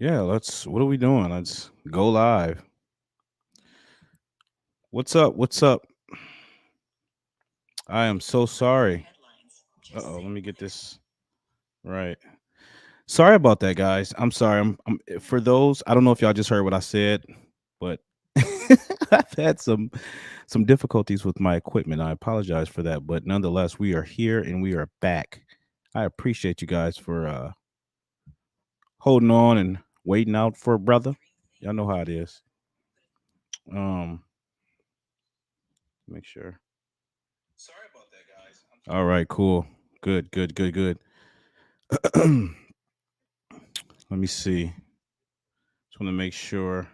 Yeah, what are we doing? Let's go live. What's up? What's up? I am so sorry. Uh-oh, let me get this right. Sorry about that, guys. I'm sorry. For those, I don't know if y'all just heard what I said, but I've had some difficulties with my equipment. I apologize for that, but nonetheless, we are here and we are back. I appreciate you guys for holding on and waiting out for a brother. Y'all know how it is. Um, make sure. All right, cool. Good, good, good, good. Let me see. Just want to make sure.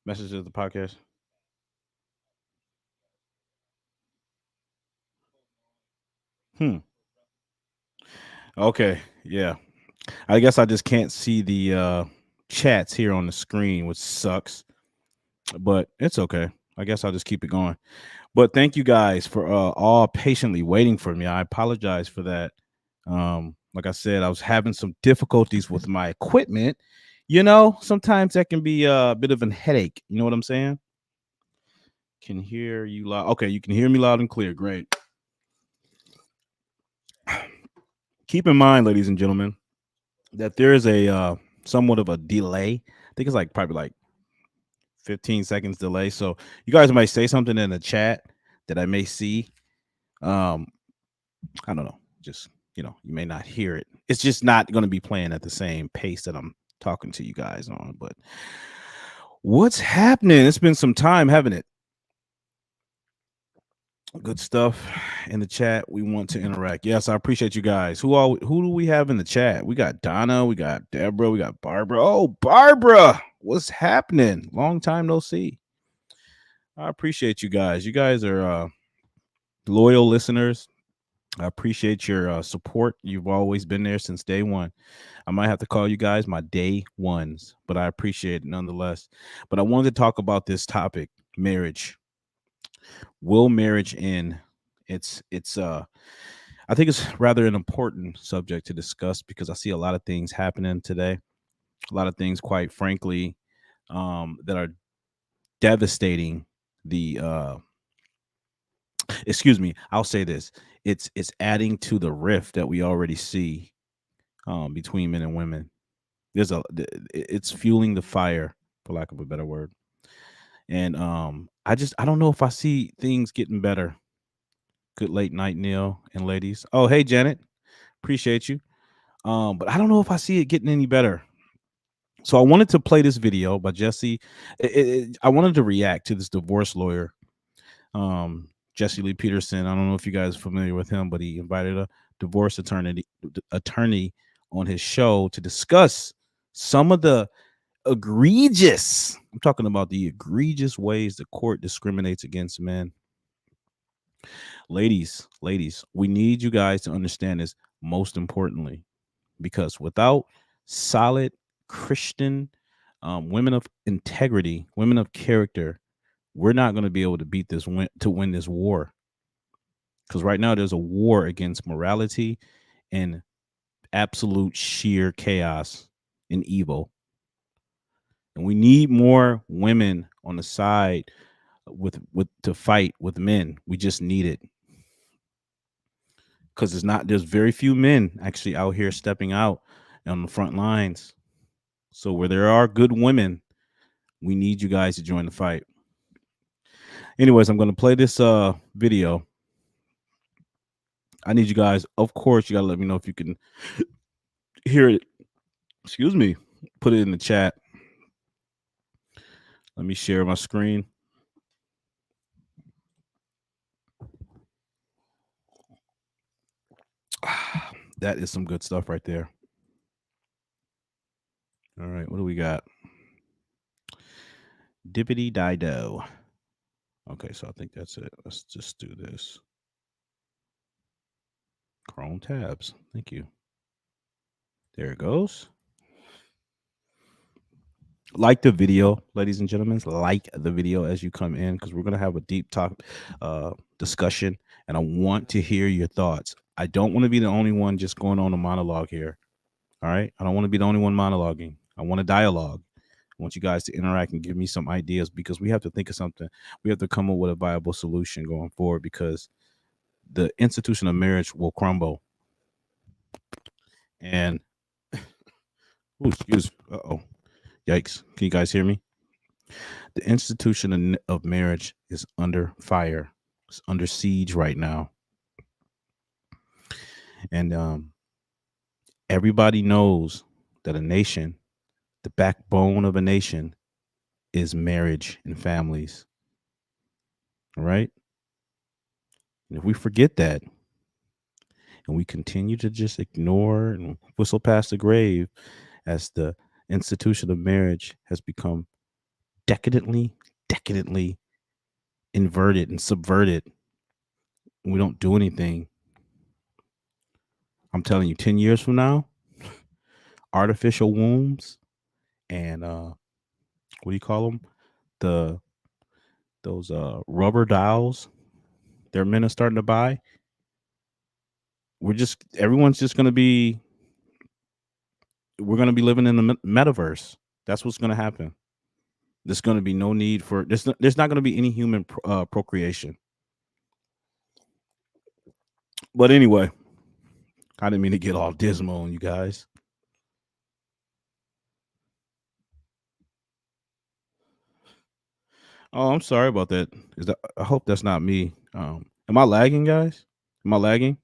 Message of the podcast. Hmm. Okay. Yeah. I guess I just can't see the chats here on the screen, which sucks, but it's okay. I guess I'll just keep it going. But thank you guys for all patiently waiting for me. I apologize for that. Like I said, I was having some difficulties with my equipment. Sometimes that can be a bit of a headache. You know what I'm saying? Can hear you loud. Okay, you can hear me loud and clear. Great. Keep in mind, ladies and gentlemen, that there is a somewhat of a delay. I think it's like probably like 15 seconds delay. So you guys might say something in the chat that I may see. Um, I don't know. Just you may not hear it. It's just not going to be playing at the same pace that I'm talking to you guys on. But what's happening? It's been some time, haven't it? Good stuff in the chat. We want to interact. Yes, I appreciate you guys. Who do we have in the chat? We got Donna, we got Deborah, we got Barbara. Oh, Barbara, what's happening? Long time no see. I appreciate you guys. You guys are loyal listeners. I appreciate your support. You've always been there since day one. I might have to call you guys my day ones, but I appreciate it nonetheless. But I wanted to talk about this topic, marriage. Will marriage end? It's I think it's rather an important subject to discuss because I see a lot of things happening today. A lot of things, quite frankly, that are devastating. The excuse me, I'll say this: it's adding to the rift that we already see between men and women. It's fueling the fire, for lack of a better word. And I don't know if I see things getting better. Good late night, Neil and ladies. Oh, hey, Janet, appreciate you. But I don't know if I see it getting any better. So I wanted to play this video by Jesse. I wanted to react to this divorce lawyer, Jesse Lee Peterson. I don't know if you guys are familiar with him, but he invited a divorce attorney on his show to discuss some of the egregious. I'm talking about the egregious ways the court discriminates against men. Ladies, we need you guys to understand this most importantly, because without solid Christian women of integrity, women of character, we're not going to be able to win this war. Because right now there's a war against morality and absolute sheer chaos and evil, and we need more women on the side with to fight with men. We just need it because there's very few men actually out here stepping out on the front lines. So where there are good women, we need you guys to join the fight. Anyways, I'm going to play this video. I need you guys, of course, you got to let me know if you can hear it. Excuse me. Put it in the chat. Let me share my screen. That is some good stuff right there. All right, what do we got? Dippity dido. Okay, so I think that's it. Let's just do this. Chrome tabs. Thank you. There it goes. Like the video, ladies and gentlemen. Like the video as you come in because we're gonna have a deep talk discussion, and I want to hear your thoughts. I don't want to be the only one just going on a monologue here. All right, I don't want to be the only one monologuing. I want a dialogue. I want you guys to interact and give me some ideas, because we have to think of something. We have to come up with a viable solution going forward, because the institution of marriage will crumble. And oh, excuse, yikes! Can you guys hear me? The institution of marriage is under fire. It's under siege right now, and everybody knows that a nation, the backbone of a nation, is marriage and families. All right. And if we forget that, and we continue to just ignore and whistle past the grave, as the institution of marriage has become decadently inverted and subverted, and we don't do anything, I'm telling you, 10 years from now, artificial wombs and what do you call them? The those rubber dolls their men are starting to buy. Everyone's just going to be we're going to be living in the metaverse. That's what's going to happen. There's going to be no need for there's not going to be any human procreation. But anyway, I didn't mean to get all dismal on you guys. Oh, I'm sorry about that. I hope that's not me. Am I lagging, guys? Am I lagging?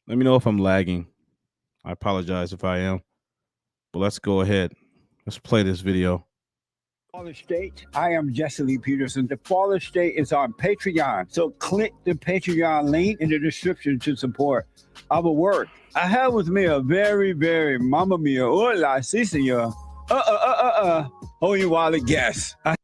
Let me know if I'm lagging. I apologize if I am. But let's go ahead. Let's play this video. Father State. I am Jesse Lee Peterson. The Father State is on Patreon. So click the Patreon link in the description to support our work. I have with me a very, very Mamma Mia, hola, si senor. Holy Wally guest. I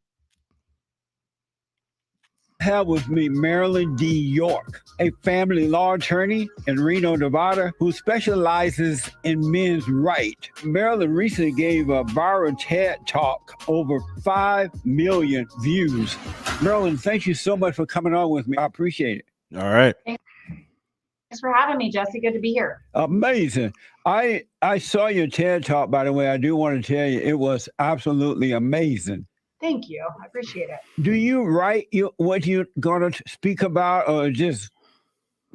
have with me Marilyn D. York, a family law attorney in Reno, Nevada, who specializes in men's rights. Marilyn recently gave a viral TED Talk, over 5 million views. Marilyn, thank you so much for coming on with me. I appreciate it. All right. Thanks for having me, Jesse. Good to be here. Amazing. I saw your TED Talk, by the way. I do want to tell you, it was absolutely amazing. Thank you. I appreciate it. Do you write what you're going to speak about, or just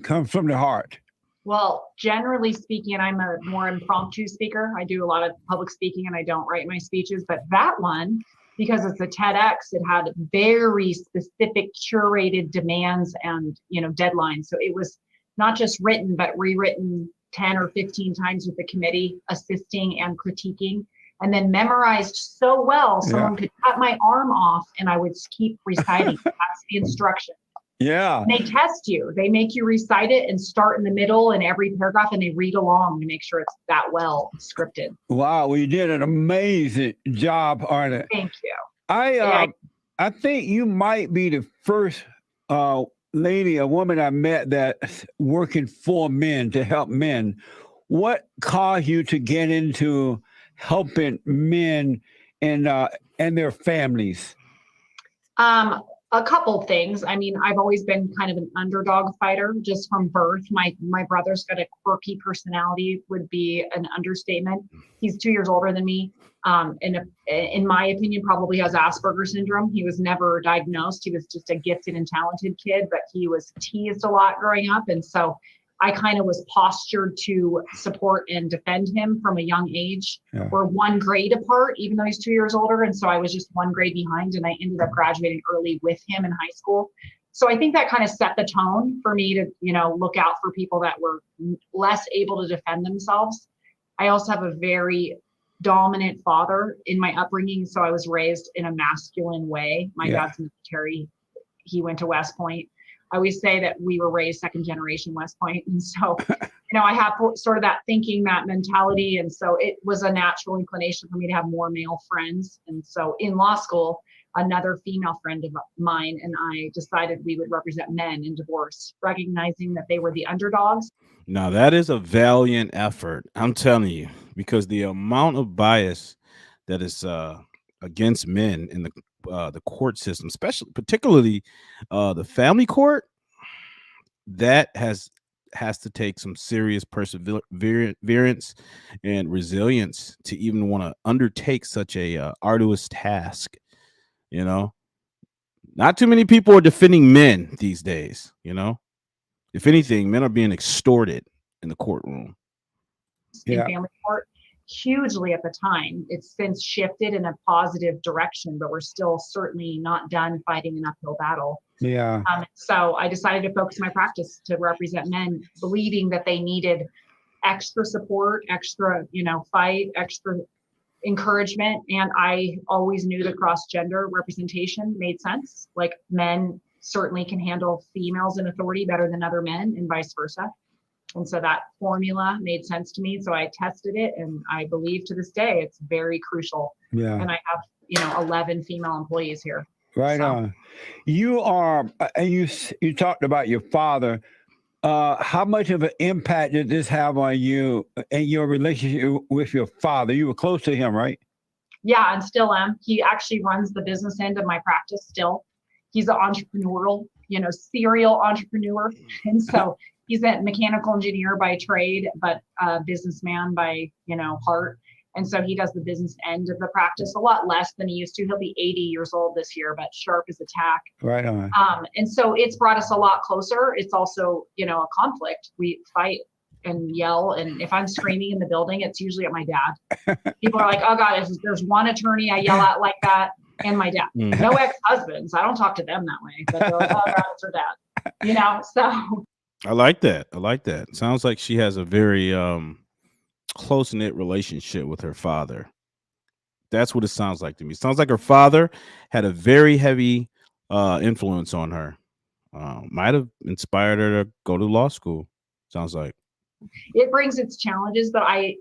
come from the heart? Well, generally speaking, I'm a more impromptu speaker. I do a lot of public speaking and I don't write my speeches, but that one, because it's a TEDx, it had very specific curated demands and, deadlines. So it was not just written, but rewritten 10 or 15 times with the committee, assisting and critiquing, and then memorized so well, someone could cut my arm off and I would keep reciting. That's the instruction. Yeah. And they test you. They make you recite it and start in the middle in every paragraph, and they read along to make sure it's that well scripted. Wow, well, you did an amazing job on it. Thank you. I think you might be the first a woman I met that's working for men, to help men. What caused you to get into helping men and their families? A couple things. I mean, I've always been kind of an underdog fighter just from birth. My brother's got a quirky personality, would be an understatement. He's 2 years older than me. And in my opinion, probably has Asperger's syndrome. He was never diagnosed. He was just a gifted and talented kid, but he was teased a lot growing up. And so I kind of was postured to support and defend him from a young age. Yeah. We're 1 grade apart, even though he's 2 years older. And so I was just 1 grade behind, and I ended up graduating early with him in high school. So I think that kind of set the tone for me to, look out for people that were less able to defend themselves. I also have a very dominant father in my upbringing. So I was raised in a masculine way. My dad's military. He went to West Point. I always say that we were raised second generation West Point. And so, I have sort of that thinking, that mentality. And so it was a natural inclination for me to have more male friends. And so in law school, another female friend of mine and I decided we would represent men in divorce, recognizing that they were the underdogs. Now, that is a valiant effort, I'm telling you, because the amount of bias that is against men in the court system, particularly the family court, that has has to take some serious perseverance and resilience to even want to undertake such a arduous task. You know, not too many people are defending men these days. You know, if anything, men are being extorted in the courtroom. in Yeah. family court hugely at the time. It's since shifted in a positive direction, but we're still certainly not done fighting an uphill battle. Yeah. So I decided to focus my practice to represent men, believing that they needed extra support, extra, fight, extra encouragement. And I always knew the cross gender representation made sense. Like men certainly can handle females in authority better than other men and vice versa. And so that formula made sense to me. So I tested it, and I believe to this day it's very crucial. Yeah. And I have, 11 female employees here. Right So on. You are, and you talked about your father. How much of an impact did this have on you and your relationship with your father? You were close to him, right? yeah, and still am. He actually runs the business end of my practice still. He's an entrepreneurial, serial entrepreneur. And so he's a mechanical engineer by trade, but a businessman by, heart. And so he does the business end of the practice a lot less than he used to. He'll be 80 years old this year, but sharp as a tack. Right on. And so it's brought us a lot closer. It's also, a conflict. We fight and yell. And if I'm screaming in the building, it's usually at my dad. People are like, oh God, if there's one attorney I yell at like that, and my dad. No ex-husbands. I don't talk to them that way, but they're like, oh God, it's her dad. So I like that. I like that. Sounds like she has a very close-knit relationship with her father. That's what it sounds like to me. It sounds like her father had a very heavy influence on her. Might have inspired her to go to law school. Sounds like. it brings its challenges, but I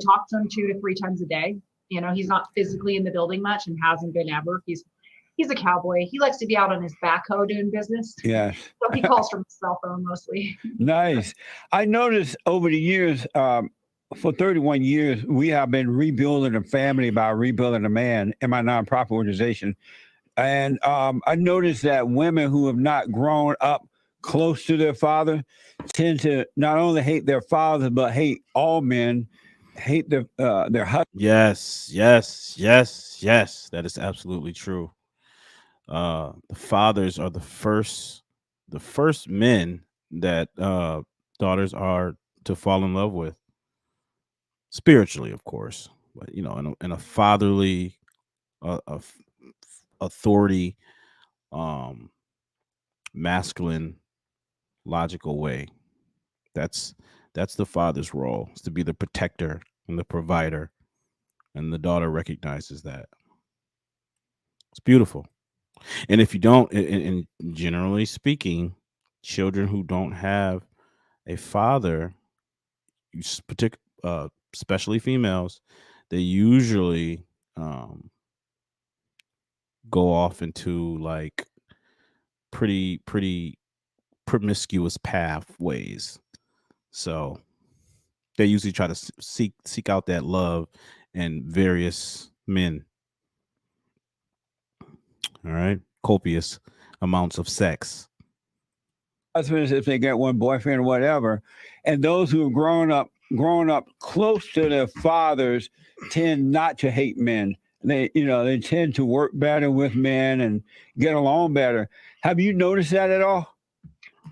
talk to him 2 to 3 times a day. He's not physically in the building much and hasn't been ever. He's a cowboy. He likes to be out on his backhoe doing business. Yes. So he calls from his cell phone mostly. Nice. I noticed over the years, for 31 years, we have been rebuilding a family by rebuilding a man in my nonprofit organization. And I noticed that women who have not grown up close to their father tend to not only hate their fathers, but hate all men, hate their husbands. Yes, yes, yes, yes. That is absolutely true. The fathers are the first men that daughters are to fall in love with, spiritually, of course, but in a fatherly authority, um, masculine, logical way. That's that's the father's role, is to be the protector and the provider, and the daughter recognizes that. It's beautiful. And if you don't, and generally speaking, children who don't have a father, especially females, they usually um, go off into like pretty promiscuous pathways. So they usually try to seek out that love in various men. All right, copious amounts of sex. Husbands if they get one boyfriend or whatever. And those who have grown up close to their fathers tend not to hate men. They tend to work better with men and get along better. Have you noticed that at all?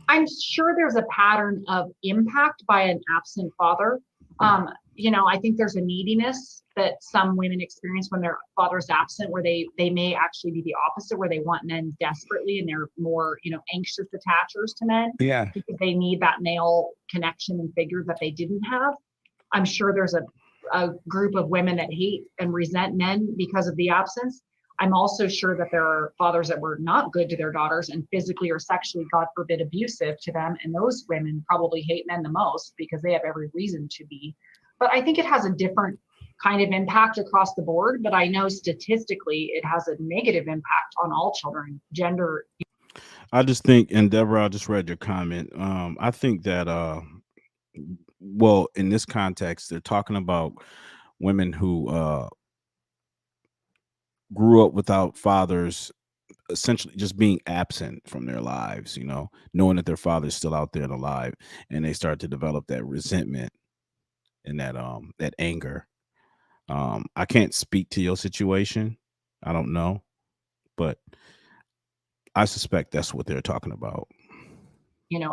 I'm sure there's a pattern of impact by an absent father. I think there's a neediness that some women experience when their father's absent, where they may actually be the opposite, where they want men desperately and they're more, anxious attachers to men Yeah. because they need that male connection and figure that they didn't have. I'm sure there's a group of women that hate and resent men because of the absence. I'm also sure that there are fathers that were not good to their daughters and physically or sexually, God forbid, abusive to them. And those women probably hate men the most because they have every reason to be. But I think it has a different kind of impact across the board. But I know statistically it has a negative impact on all children, gender. I just think, and Deborah, I just read your comment. I think that, well, in this context, they're talking about women who grew up without fathers, essentially just being absent from their lives, knowing that their father's still out there and alive, and they start to develop that resentment and that anger. I can't speak to your situation. I don't know, but I suspect that's what they're talking about.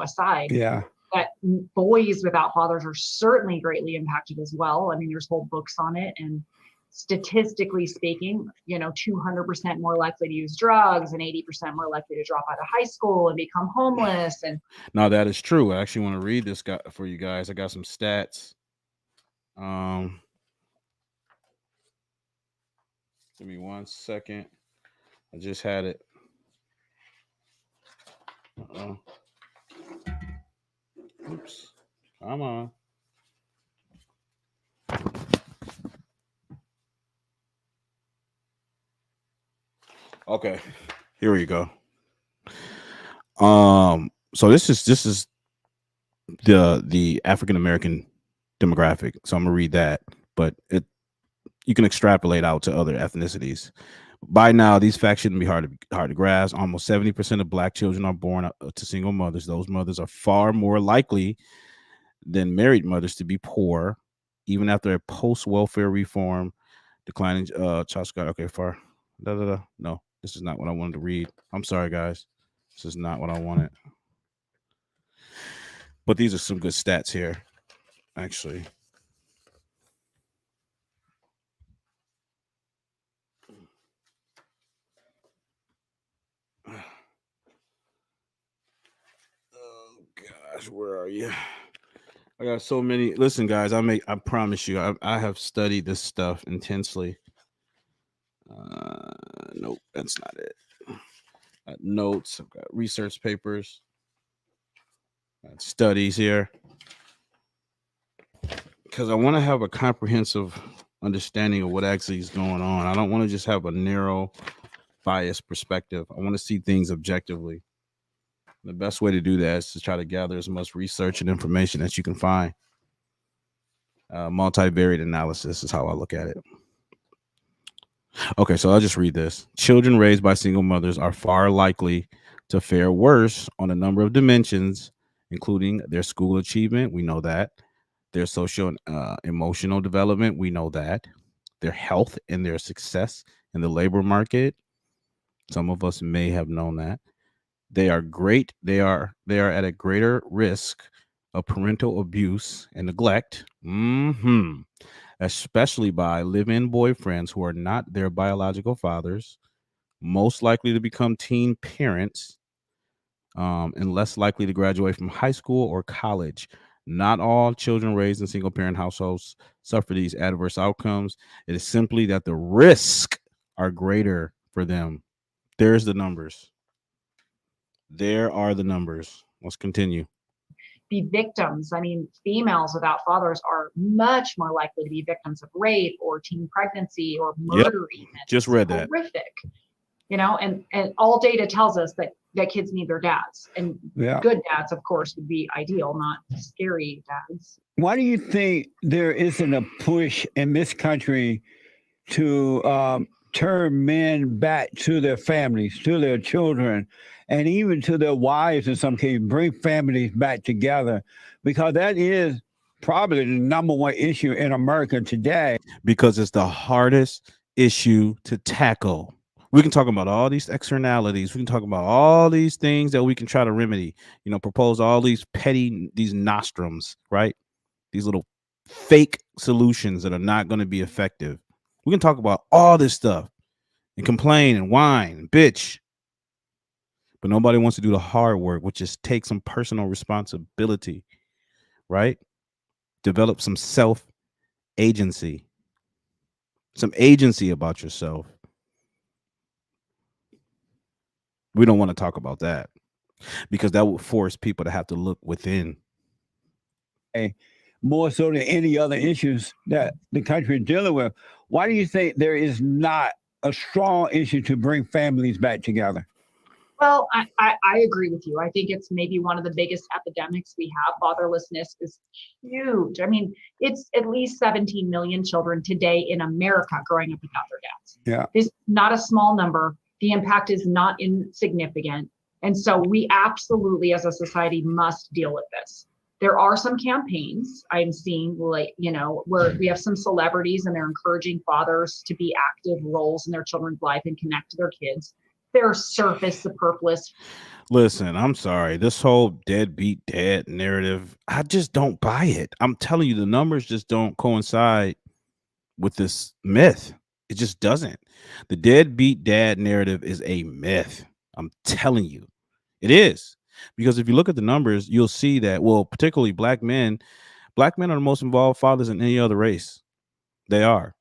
Aside Yeah. that boys without fathers are certainly greatly impacted as well. I mean, there's whole books on it, and statistically speaking, 200% more likely to use drugs and 80% more likely to drop out of high school and become homeless. And Now that is true. I actually want to read this guy for you guys. I got some stats. Um, Give me 1 second. I just had it. Uh-oh. Oops. Come on. Okay. Here we go. So this is the African American demographic. So I'm gonna read that, but you can extrapolate out to other ethnicities. By now, these facts shouldn't be hard to grasp. Almost 70% of Black children are born to single mothers. Those mothers are far more likely than married mothers to be poor, even after a post-welfare reform, declining child support. Okay, far. No, this is not what I wanted to read. I'm sorry, guys. This is not what I wanted. But these are some good stats here, actually. Oh gosh, where are you? I got so many. Listen, guys, I promise you, I have studied this stuff intensely. Nope, that's not it. Notes. I've got research papers. Got studies here because I want to have a comprehensive understanding of what actually is going on. I don't want to just have a narrow, biased perspective. I want to see things objectively. The best way to do that is to try to gather as much research and information as you can find. Multivariate analysis is how I look at it. Okay, so I'll just read this. Children raised by single mothers are far likely to fare worse on a number of dimensions, including their school achievement. We know that. Their social and emotional development. We know that. Their health and their success in the labor market. Some of us may have known that. They are great. They are at a greater risk of parental abuse and neglect. Especially by live-in boyfriends who are not their biological fathers, most likely to become teen parents, and less likely to graduate from high school or college. Not all children raised in single-parent households suffer these adverse outcomes. It is simply that the risks are greater for them. There's the numbers. There are the numbers. Let's continue. be victims. I mean, females without fathers are much more likely to be victims of rape or teen pregnancy or Yep. murder. Even Just It's read that. horrific, and all data tells us that kids need their dads, and Yeah. good dads, of course, would be ideal, not scary dads. Why do you think there isn't a push in this country to turn men back to their families, to their children, and even to their wives in some cases, bring families back together? Because that is probably the number one issue in America today. Because it's the hardest issue to tackle. We can talk about all these externalities. We can talk about all these things that we can try to remedy, propose all these these nostrums, right? These little fake solutions that are not going to be effective. We can talk about all this stuff and complain and whine and bitch. But nobody wants to do the hard work, which is take some personal responsibility, right? Develop some self agency, some agency about yourself. We don't want to talk about that because that would force people to have to look within. More so than any other issues that the country is dealing with. Why do you think there is not a strong issue to bring families back together? Well, I agree with you. I think it's maybe one of the biggest epidemics we have. Fatherlessness is huge. I mean, it's at least 17 million children today in America growing up without their dads. Yeah. It's not a small number. The impact is not insignificant. And so we absolutely, as a society, must deal with this. There are some campaigns I'm seeing, like, where we have some celebrities and they're encouraging fathers to be active roles in their children's life and connect to their kids. They're surface superfluous. Listen, I'm sorry. This whole deadbeat dad narrative, I just don't buy it. I'm telling you, the numbers just don't coincide with this myth. It just doesn't. The deadbeat dad narrative is a myth. I'm telling you, it is. Because if you look at the numbers, you'll see that, well, particularly black men are the most involved fathers in any other race. They are.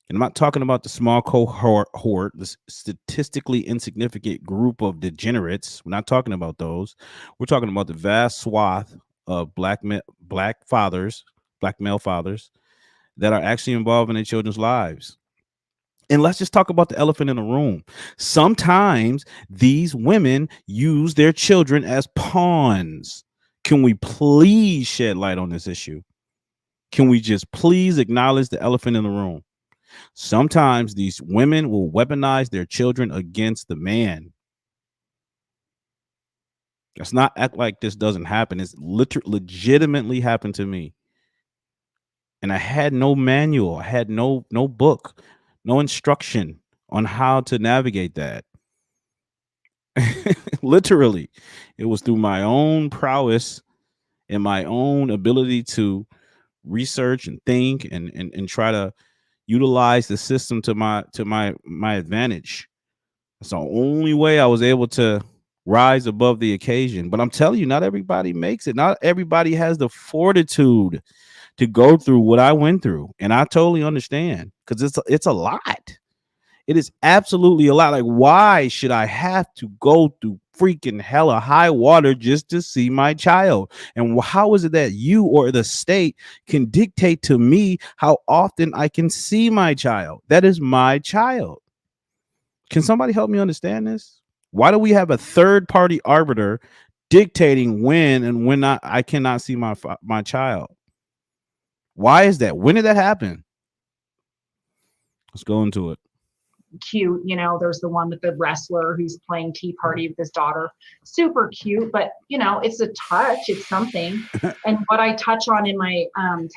And I'm not talking about the small cohort, the statistically insignificant group of degenerates. We're not talking about those. We're talking about the vast swath of black fathers, black male fathers that are actually involved in their children's lives. And let's just talk about the elephant in the room. Sometimes these women use their children as pawns. Can we please shed light on this issue? Can we just please acknowledge the elephant in the room? Sometimes these women will weaponize their children against the man. Let's not act like this doesn't happen. It's legitimately happened to me. And I had no manual. I had no book, no instruction on how to navigate that. Literally, it was through my own prowess and my own ability to research and think and try to utilize the system to my advantage. That's the only way I was able to rise above the occasion. But I'm telling you, not everybody makes it. Not everybody has the fortitude to go through what I went through, and I totally understand because it's a lot. It is absolutely a lot. Like, why should I have to go through freaking hella high water just to see my child? And how is it that you or the state can dictate to me how often I can see my child? That is my child. Can somebody help me understand this? Why do we have a third party arbiter dictating when and when not I cannot see my child? Why is that? When did that happen? Let's go into it. Cute, there's the one with the wrestler who's playing tea party with his daughter. Super cute, but it's a touch, it's something. And what I touch on in my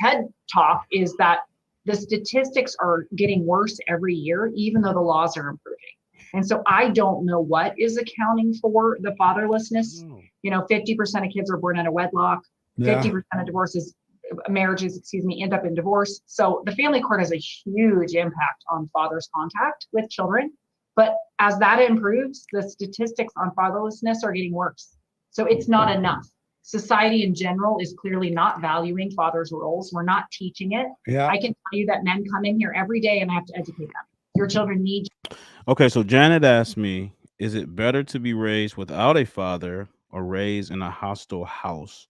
TED talk is that the statistics are getting worse every year, even though the laws are improving. And so I don't know what is accounting for the fatherlessness. 50% of kids are born out of wedlock. 50% of marriages, end up in divorce. So the family court has a huge impact on fathers' contact with children. But as that improves, the statistics on fatherlessness are getting worse. So it's not enough. Society in general is clearly not valuing fathers' roles. We're not teaching it. Yeah. I can tell you that men come in here every day and I have to educate them. Your children need you. Okay, so Janet asked me, is it better to be raised without a father or raised in a hostile house?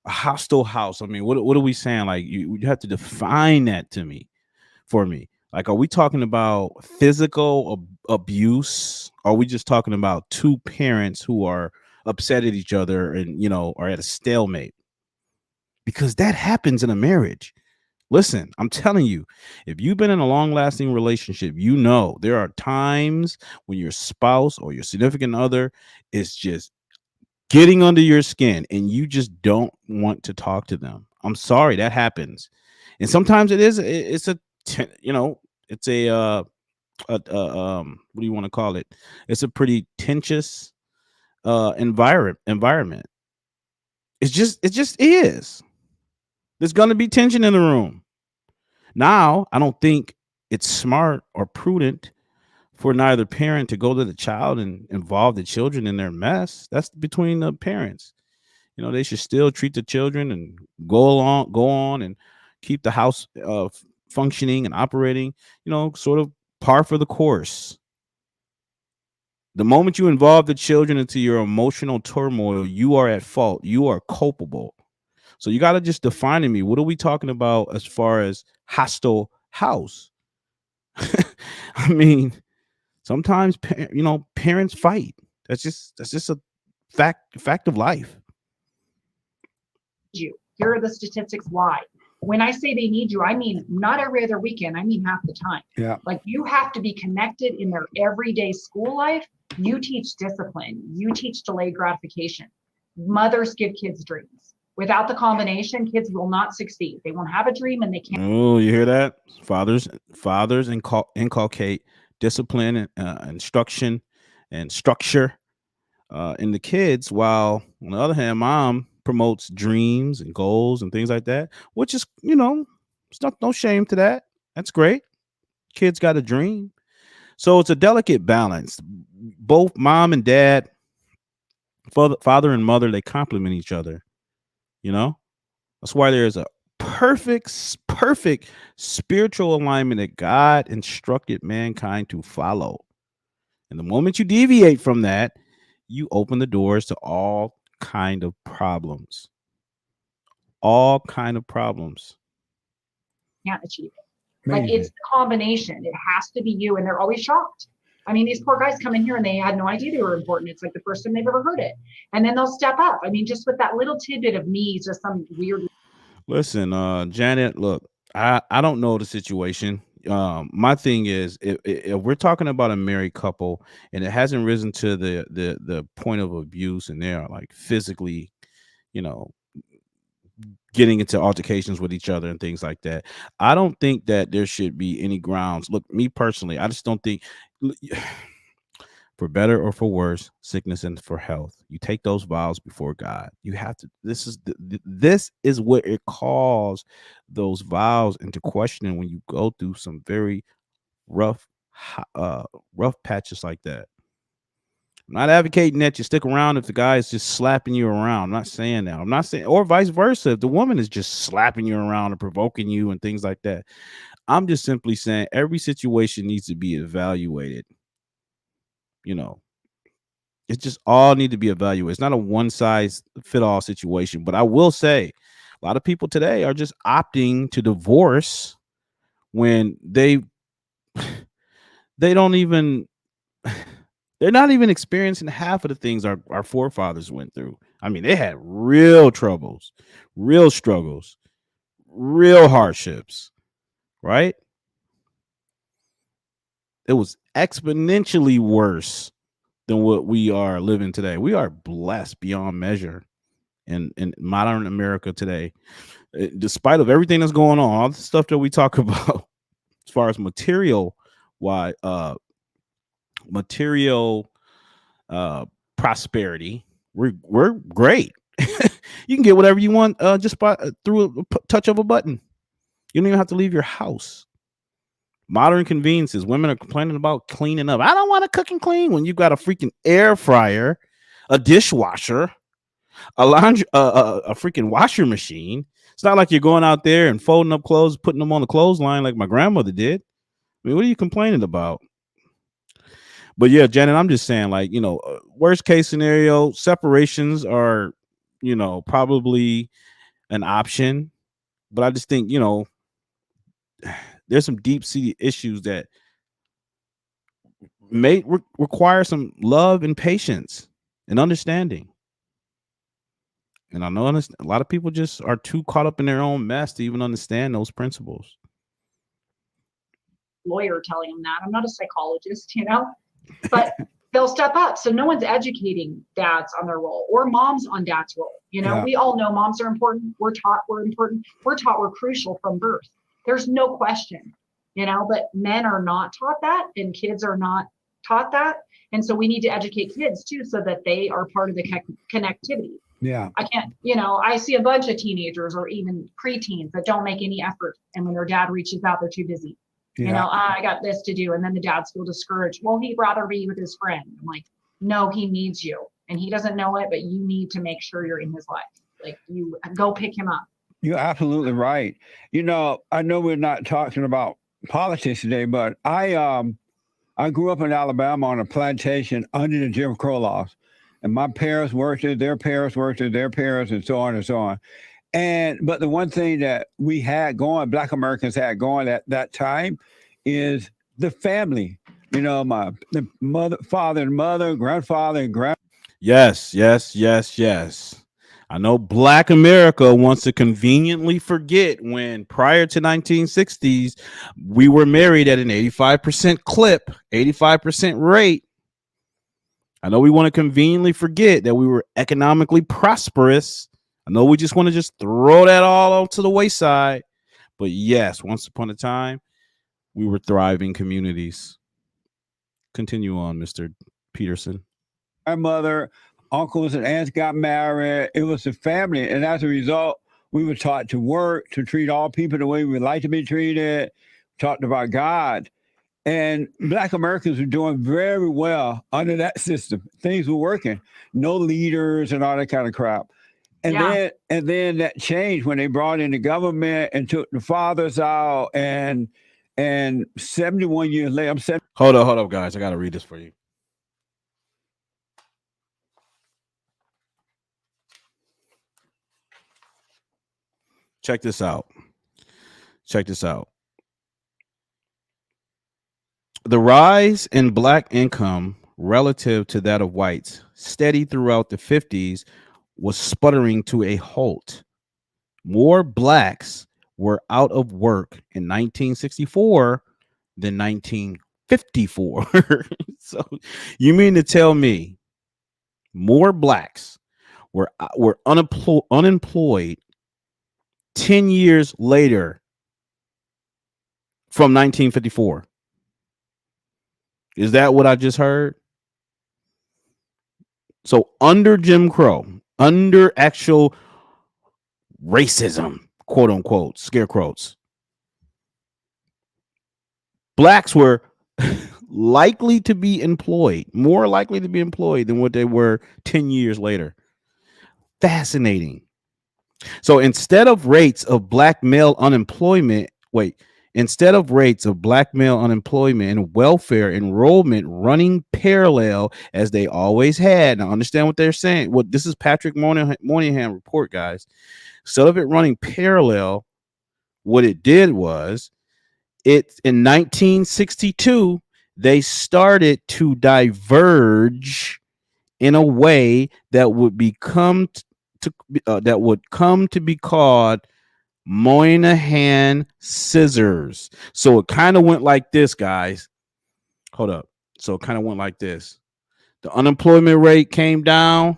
A hostile house. I mean, what are we saying? Like, you have to define that to me, for me. Like, are we talking about physical abuse? Are we just talking about two parents who are upset at each other and, are at a stalemate? Because that happens in a marriage. Listen, I'm telling you, if you've been in a long lasting relationship, there are times when your spouse or your significant other is just getting under your skin and you just don't want to talk to them. I'm sorry, that happens. And sometimes it's what do you want to call it? It's a pretty tensious environment. It just is. There's going to be tension in the room. Now, I don't think it's smart or prudent for neither parent to go to the child and involve the children in their mess. That's between the parents. They should still treat the children and go on and keep the house functioning and operating, sort of par for the course. The moment you involve the children into your emotional turmoil, you are at fault. You are culpable. So you got to just define to me, what are we talking about as far as hostile house? I mean, sometimes parents fight. That's just a fact of life. Here are the statistics why. when I say they need you, I mean not every other weekend. I mean half the time. Yeah. Like you have to be connected in their everyday school life. You teach discipline. You teach delayed gratification. Mothers give kids dreams. Without the combination, kids will not succeed. They won't have a dream and they can't. Oh, you hear that? Fathers inculcate discipline and instruction and structure in the kids, while on the other hand, mom promotes dreams and goals and things like that, which is, it's not no shame to that. That's great. Kids got a dream. So it's a delicate balance. Both mom and dad, father and mother, they complement each other. You know, that's why there's a perfect spiritual alignment that God instructed mankind to follow. And the moment you deviate from that, you open the doors to all kind of problems. All kind of problems. Can't achieve it. Like Amazing. it's the combination. It has to be you, and they're always shocked. I mean, these poor guys come in here and they had no idea they were important. It's like the first time they've ever heard it, and then they'll step up. I mean, just with that little tidbit of me, just some weird. Listen, Janet, look, I don't know the situation. My thing is, if we're talking about a married couple and it hasn't risen to the point of abuse and they're like physically, you know, getting into altercations with each other and things like that, I don't think that there should be any grounds. Look, me personally, I just don't think for better or for worse, sickness and for health. You take those vows before God. You have to. This is what it calls those vows into questioning when you go through some very rough, rough patches like that. I'm not advocating that you stick around if the guy is just slapping you around. I'm not saying that. I'm not saying, or vice versa, if the woman is just slapping you around and provoking you and things like that. I'm just simply saying every situation needs to be evaluated. You know, it just all need to be evaluated. It's not a one size fit all situation. But I will say, a lot of people today are just opting to divorce when they don't even they're not even experiencing half of the things our forefathers went through. I mean, they had real troubles, real struggles, real hardships, right? It was exponentially worse than what we are living today. We are blessed beyond measure in modern America today. Despite of everything that's going on, all the stuff that we talk about as far as why material prosperity, we're great. You can get whatever you want just by through a touch of a button. You don't even have to leave your house. Modern conveniences. Women are complaining about cleaning up. I don't want to cook and clean when you got a freaking air fryer, a dishwasher, a freaking washer machine. It's not like you're going out there and folding up clothes, putting them on the clothesline like my grandmother did. I mean, what are you complaining about? But yeah, Janet, I'm just saying, like, worst case scenario, separations are, probably an option. But I just think, there's some deep seated issues that may require some love and patience and understanding. And I know a lot of people just are too caught up in their own mess to even understand those principles. Lawyer telling them that. I'm not a psychologist, but they'll step up. So no one's educating dads on their role or moms on dad's role. Yeah. We all know moms are important. We're taught we're important. We're taught we're crucial from birth. There's no question, but men are not taught that and kids are not taught that. And so we need to educate kids too, so that they are part of the connectivity. Yeah. I can't, I see a bunch of teenagers or even preteens that don't make any effort. And when their dad reaches out, they're too busy. Yeah. I got this to do. And then the dads feel discouraged. Well, he'd rather be with his friend. I'm like, no, he needs you. And he doesn't know it, but you need to make sure you're in his life. Like you go pick him up. You're absolutely right. I know we're not talking about politics today, but I grew up in Alabama on a plantation under the Jim Crow laws. And my parents worked there, their parents worked there, their parents, and so on and so on. But the one thing that we had going, Black Americans had going at that time, is the family. The mother, father and mother, grandfather and grand. Yes. I know Black America wants to conveniently forget when prior to 1960s we were married at an 85% clip, 85% rate. I know we want to conveniently forget that we were economically prosperous. I know we just want to just throw that all out to the wayside. But yes, once upon a time, we were thriving communities. Continue on, Mr. Peterson. Our mother, uncles, and aunts got married. It was a family. And as a result, we were taught to work, to treat all people the way we would like to be treated, talked about God. And Black Americans were doing very well under that system. Things were working. No leaders and all that kind of crap. And Yeah. then that changed when they brought in the government and took the fathers out. And 71 years later, I'm 70. Hold up, guys. I got to read this for you. Check this out. Check this out. The rise in Black income relative to that of whites, steady throughout the 50s, was sputtering to a halt. More Blacks were out of work in 1964 than 1954. So you mean to tell me more Blacks were unemployed 10 years later from 1954? Is that what I just heard? So under Jim Crow, under actual racism, quote unquote, scarecrows, Blacks were likely to be employed, more likely to be employed than what they were 10 years later. Fascinating. So instead of rates of Black male unemployment, instead of rates of Black male unemployment and welfare enrollment running parallel as they always had. Now understand what they're saying. What this is Patrick Moynihan report, guys. Instead of it running parallel, what it did was it in 1962 they started to diverge in a way that would become that would come to be called Moynihan scissors. So it kind of went like this, guys. Hold up. So it kind of went like this. The unemployment rate came down,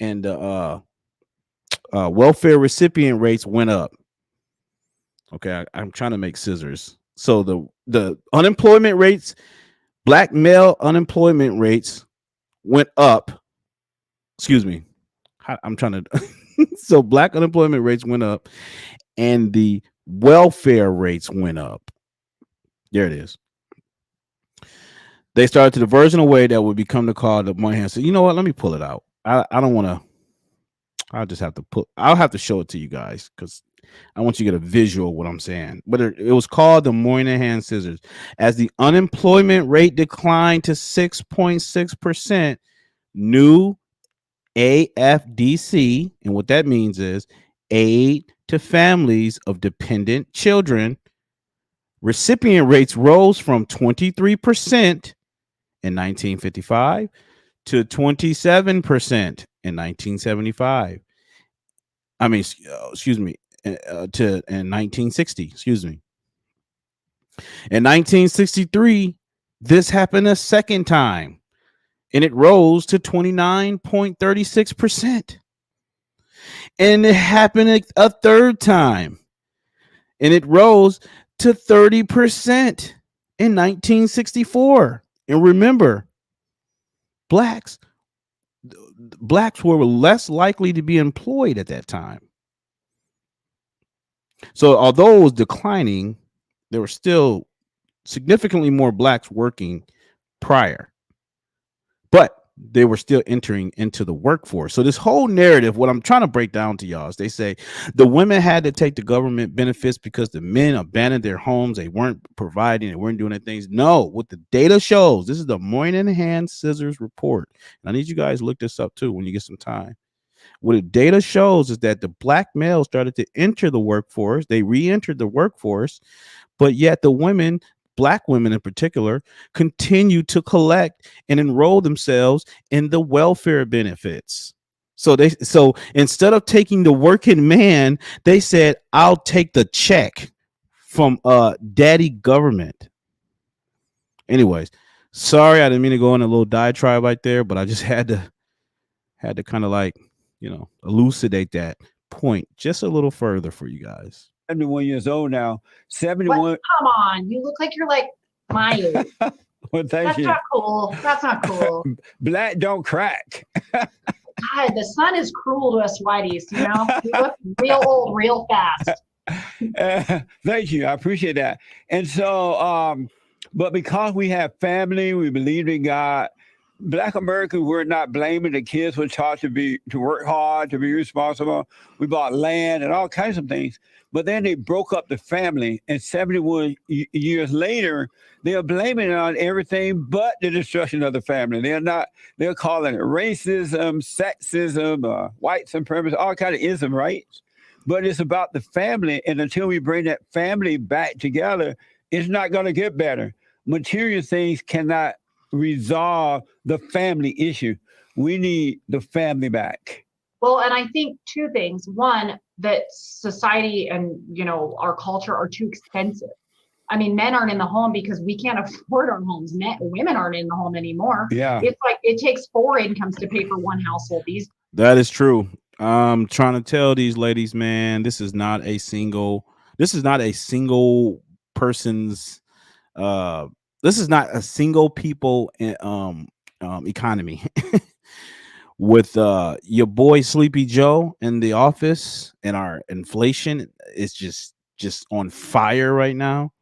and the welfare recipient rates went up. Okay, I'm trying to make scissors. So the unemployment rates, Black male unemployment rates went up. Excuse me. I'm trying to. So Black unemployment rates went up, and the welfare rates went up. There it is. They started to diverge in a way that would become the call of Moynihan. So you know what? Let me pull it out. I don't want to. I'll have to show it to you guys because I want you to get a visual of what I'm saying. But it was called the Moynihan scissors. As the unemployment rate declined to 6.6%, new AFDC, and what that means is aid to families of dependent children, recipient rates rose from 23% in 1955 to 27% in 1975. I mean, excuse me, to in 1960. Excuse me. In 1963, this happened a second time, and it rose to 29.36%. And it happened a third time, and it rose to 30% in 1964. And remember, blacks were less likely to be employed at that time. So although it was declining, there were still significantly more blacks working prior, but they were still entering into the workforce. So this whole narrative, what I'm trying to break down to y'all is they say the women had to take the government benefits because the men abandoned their homes. They weren't providing, they weren't doing their things. No, what the data shows, this is the Moynihan Scissors report. And I need you guys to look this up too when you get some time. What the data shows is that the black males started to enter the workforce. They re-entered the workforce, but yet the women, black women in particular, continue to collect and enroll themselves in the welfare benefits. So instead of taking the working man, they said, "I'll take the check from daddy government." Anyways, sorry, I didn't mean to go in a little diatribe right there, but I just had to kind of like, elucidate that point just a little further for you guys. 71 years old now. What? 71. Come on. You look like you're like my age. Well, thank That's you. not cool. That's not cool. Black don't crack. God, the sun is cruel to us whiteys, you know? We look real old real fast. Thank you. I appreciate that. And so, but because we have family, we believe in God. Black Americans were not blaming the kids were taught to work hard, to be responsible. We bought land and all kinds of things. But then they broke up the family, and 71 years later, they are blaming it on everything but the destruction of the family. They're not. They're calling it racism, sexism, white supremacy, all kind of ism, right? But it's about the family, and until we bring that family back together, it's not going to get better. Material things cannot resolve the family issue. We need the family back. Well, and I think two things. One, that society and our culture are too expensive. I mean, men aren't in the home because we can't afford our homes. Women aren't in the home anymore. Yeah. It's like it takes four incomes to pay for one household these. That is true. I'm trying to tell these ladies, man, this is not a single person's uh this is not a single people economy. With your boy Sleepy Joe in the office, and our inflation is just on fire right now.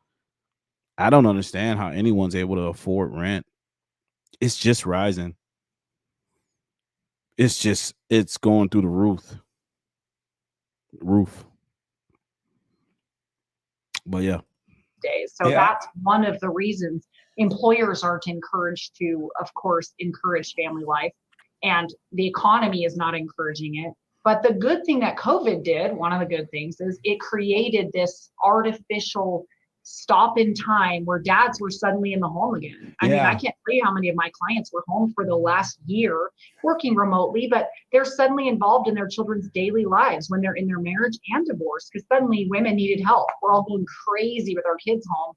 I don't understand how anyone's able to afford rent. It's just rising. It's going through the roof. But yeah. Days. So that's one of the reasons employers aren't encouraged to, of course, encourage family life, and the economy is not encouraging it. But the good thing that COVID did, one of the good things, is it created this artificial stop in time where dads were suddenly in the home again. I mean, I can't tell you how many of my clients were home for the last year working remotely, but they're suddenly involved in their children's daily lives when they're in their marriage and divorce, because suddenly women needed help. We're all going crazy with our kids home,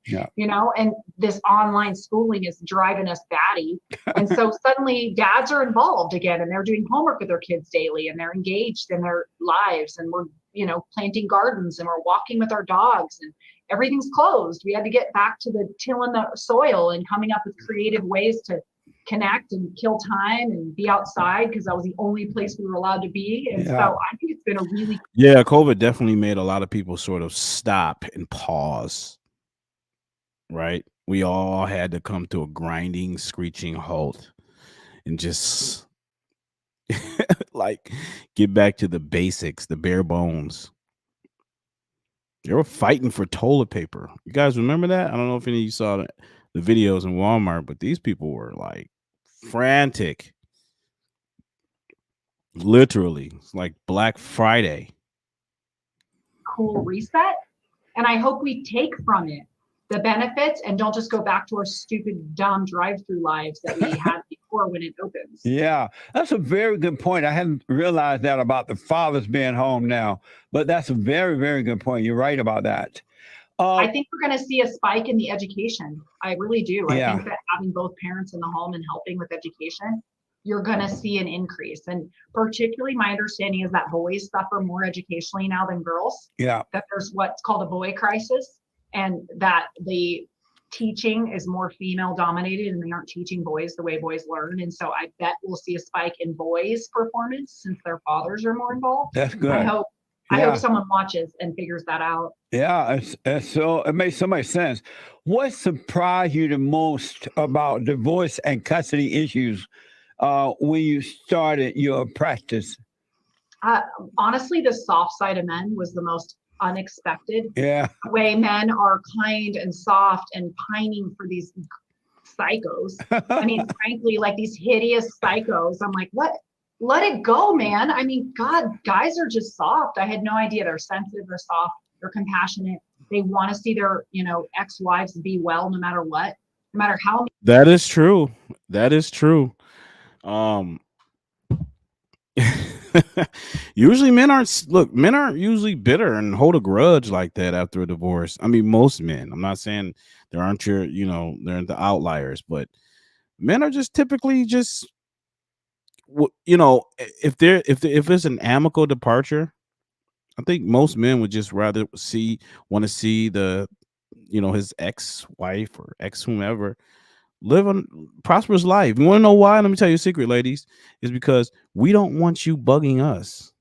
and this online schooling is driving us batty. And so suddenly dads are involved again, and they're doing homework with their kids daily, and they're engaged in their lives, and we're planting gardens, and we're walking with our dogs, and everything's closed. We had to get back to the tilling the soil and coming up with creative ways to connect and kill time and be outside, because that was the only place we were allowed to be. And so I think it's been a really COVID definitely made a lot of people sort of stop and pause. Right? We all had to come to a grinding, screeching halt and just like get back to the basics, the bare bones. They were fighting for toilet paper. You guys remember that? I don't know if any of you saw the videos in Walmart, but these people were like frantic. Literally, it's like Black Friday. cool reset. And I hope we take from it the benefits and don't just go back to our stupid, dumb drive-through lives that we had before when it opens. Yeah, that's a very good point. I hadn't realized that about the fathers being home now, but that's a very, very good point. You're right about that. I think we're going to see a spike in the education. I really do. I Yeah. think that having both parents in the home and helping with education, you're going to see an increase. And particularly, my understanding is that boys suffer more educationally now than girls. Yeah. That there's what's called a boy crisis, and that the teaching is more female dominated, and they aren't teaching boys the way boys learn. And so I bet we'll see a spike in boys' performance since their fathers are more involved. That's good. I hope someone watches and figures that out. Yeah, so it makes so much sense. What surprised you the most about divorce and custody issues when you started your practice? Honestly, the soft side of men was the most unexpected. Yeah. The way men are kind and soft and pining for these psychos. I mean, frankly, like these hideous psychos. I'm like, what? Let it go, man. I mean, God, guys are just soft. I had no idea they're sensitive, they're soft, they're compassionate. They want to see their, ex-wives be well no matter what, no matter how. That is true. That is true. Usually men aren't look, men aren't usually bitter and hold a grudge like that after a divorce. I mean, most men. I'm not saying there aren't your, they're the outliers, but men are just typically just if it's an amicable departure, I think most men would just rather want to see his ex-wife or ex whomever live a prosperous life. You want to know why? Let me tell you a secret, ladies. Is because we don't want you bugging us.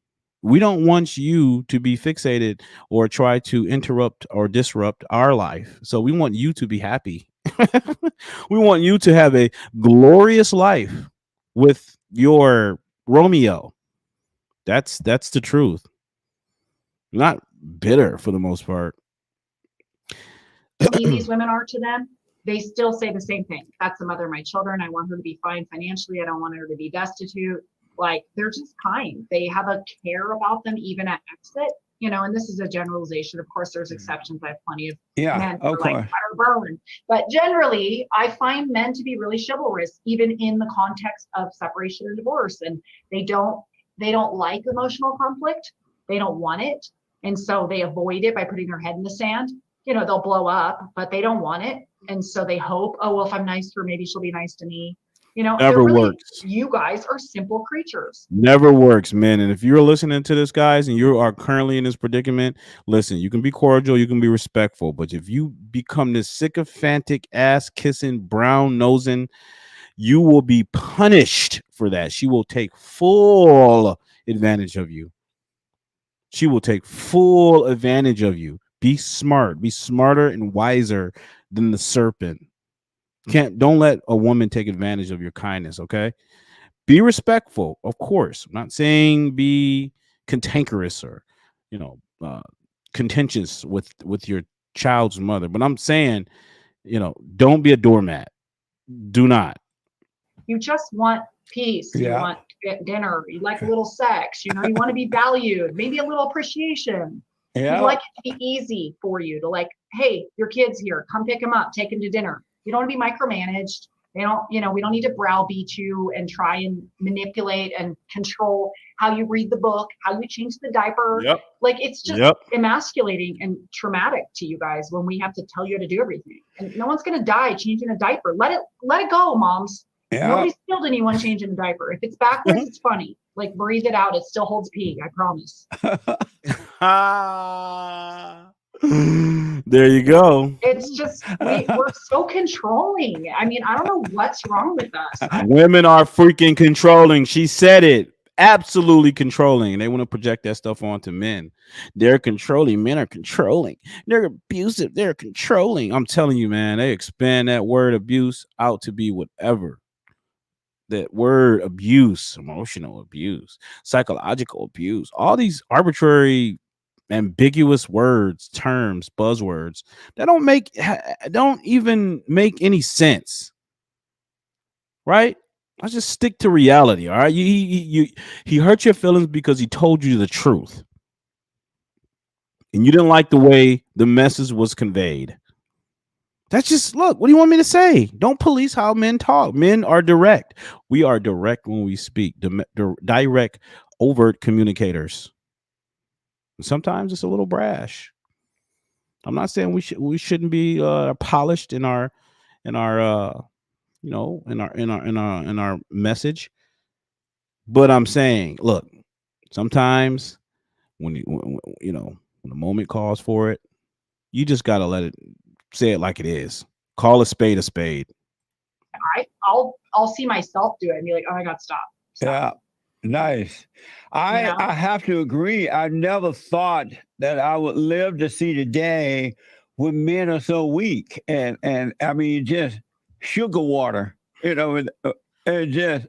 We don't want you to be fixated or try to interrupt or disrupt our life. So we want you to be happy. We want you to have a glorious life with your Romeo. That's the truth. Not bitter for the most part. How mean these women are to them, they still say the same thing. That's the mother of my children. I want her to be fine financially. I don't want her to be destitute. Like, they're just kind. They have a care about them even at exit. And this is a generalization. Of course, there's exceptions. I have plenty of men who are like butter burn. But generally, I find men to be really chivalrous, even in the context of separation and divorce. And they don't like emotional conflict. They don't want it. And so they avoid it by putting their head in the sand. They'll blow up, but they don't want it. And so they hope, oh, well, if I'm nice to her, maybe she'll be nice to me. Never works. You guys are simple creatures. Never works, man. And if you're listening to this, guys, and you are currently in this predicament, listen, you can be cordial, you can be respectful, but if you become this sycophantic, ass kissing, brown nosing, you will be punished for that. She will take full advantage of you. She will take full advantage of you. Be smart. Be smarter and wiser than the serpent. Don't let a woman take advantage of your kindness, okay? Be respectful, of course. I'm not saying be cantankerous or, contentious with your child's mother, but I'm saying, don't be a doormat. Do not. You just want peace. You want dinner. You like a little sex. You want to be valued. Maybe a little appreciation. Yeah. You'd like it to be easy for you to hey, your kid's here. Come pick him up. Take him to dinner. You don't want to be micromanaged. They don't, we don't need to browbeat you and try and manipulate and control how you read the book, how you change the diaper. Yep. It's just emasculating and traumatic to you guys when we have to tell you how to do everything. And no one's going to die changing a diaper. Let it go, moms. Yeah. Nobody's killed anyone changing a diaper. If it's backwards, it's funny. Breathe it out. It still holds pee. I promise. There you go. It's just, we're so controlling. I mean, I don't know what's wrong with us. Women are freaking controlling. She said it. Absolutely controlling. They want to project that stuff onto men. They're controlling. Men are controlling. They're abusive. They're controlling. I'm telling you, man, they expand that word abuse out to be whatever. That word abuse, emotional abuse, psychological abuse, all these arbitrary, ambiguous words, terms, buzzwords that don't even make any sense. Right? Let's just stick to reality. All right. He hurt your feelings because he told you the truth. And you didn't like the way the message was conveyed. That's just, look, what do you want me to say? Don't police how men talk. Men are direct. We are direct when we speak, direct, overt communicators. And sometimes it's a little brash. I'm not saying we shouldn't be polished in our message. But I'm saying, look, sometimes when the moment calls for it, you just got to say it like it is. Call a spade a spade. I'll see myself do it and be like, oh my God, stop. Yeah. Nice. I have to agree. I never thought that I would live to see the day when men are so weak and I mean, just sugar water, and just,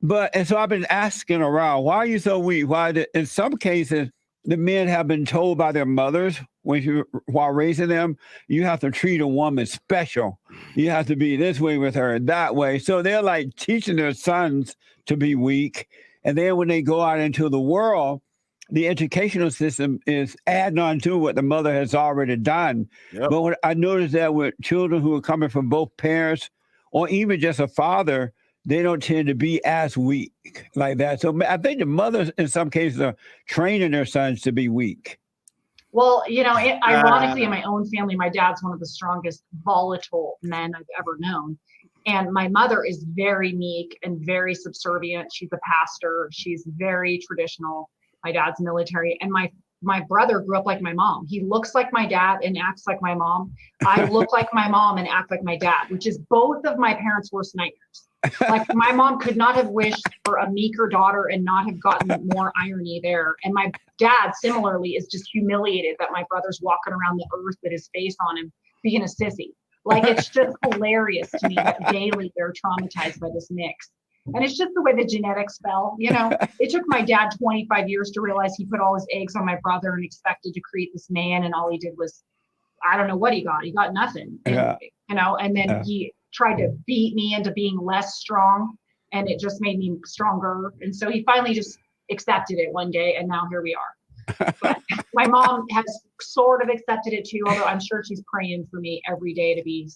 and so I've been asking around, why are you so weak? In some cases, the men have been told by their mothers while raising them, you have to treat a woman special. You have to be this way with her, that way. So they're like teaching their sons to be weak. And then when they go out into the world, the educational system is adding on to what the mother has already done. Yep. But I noticed that with children who are coming from both parents or even just a father, they don't tend to be as weak like that. So I think the mothers in some cases are training their sons to be weak. Well, ironically, in my own family, my dad's one of the strongest volatile men I've ever known. And my mother is very meek and very subservient. She's a pastor. She's very traditional. My dad's military. And my brother grew up like my mom. He looks like my dad and acts like my mom. I look like my mom and act like my dad, which is both of my parents' worst nightmares. Like my mom could not have wished for a meeker daughter and not have gotten more irony there. And my dad similarly is just humiliated that my brother's walking around the earth with his face on him being a sissy. Like it's just hilarious to me that daily they're traumatized by this mix. And it's just the way the genetics fell. It took my dad 25 years to realize he put all his eggs on my brother and expected to create this man. And all he did was, I don't know what he got. He got nothing. Yeah. And then he tried to beat me into being less strong, and it just made me stronger. And so he finally just accepted it one day, and now here we are. But my mom has sort of accepted it too, although I'm sure she's praying for me every day to be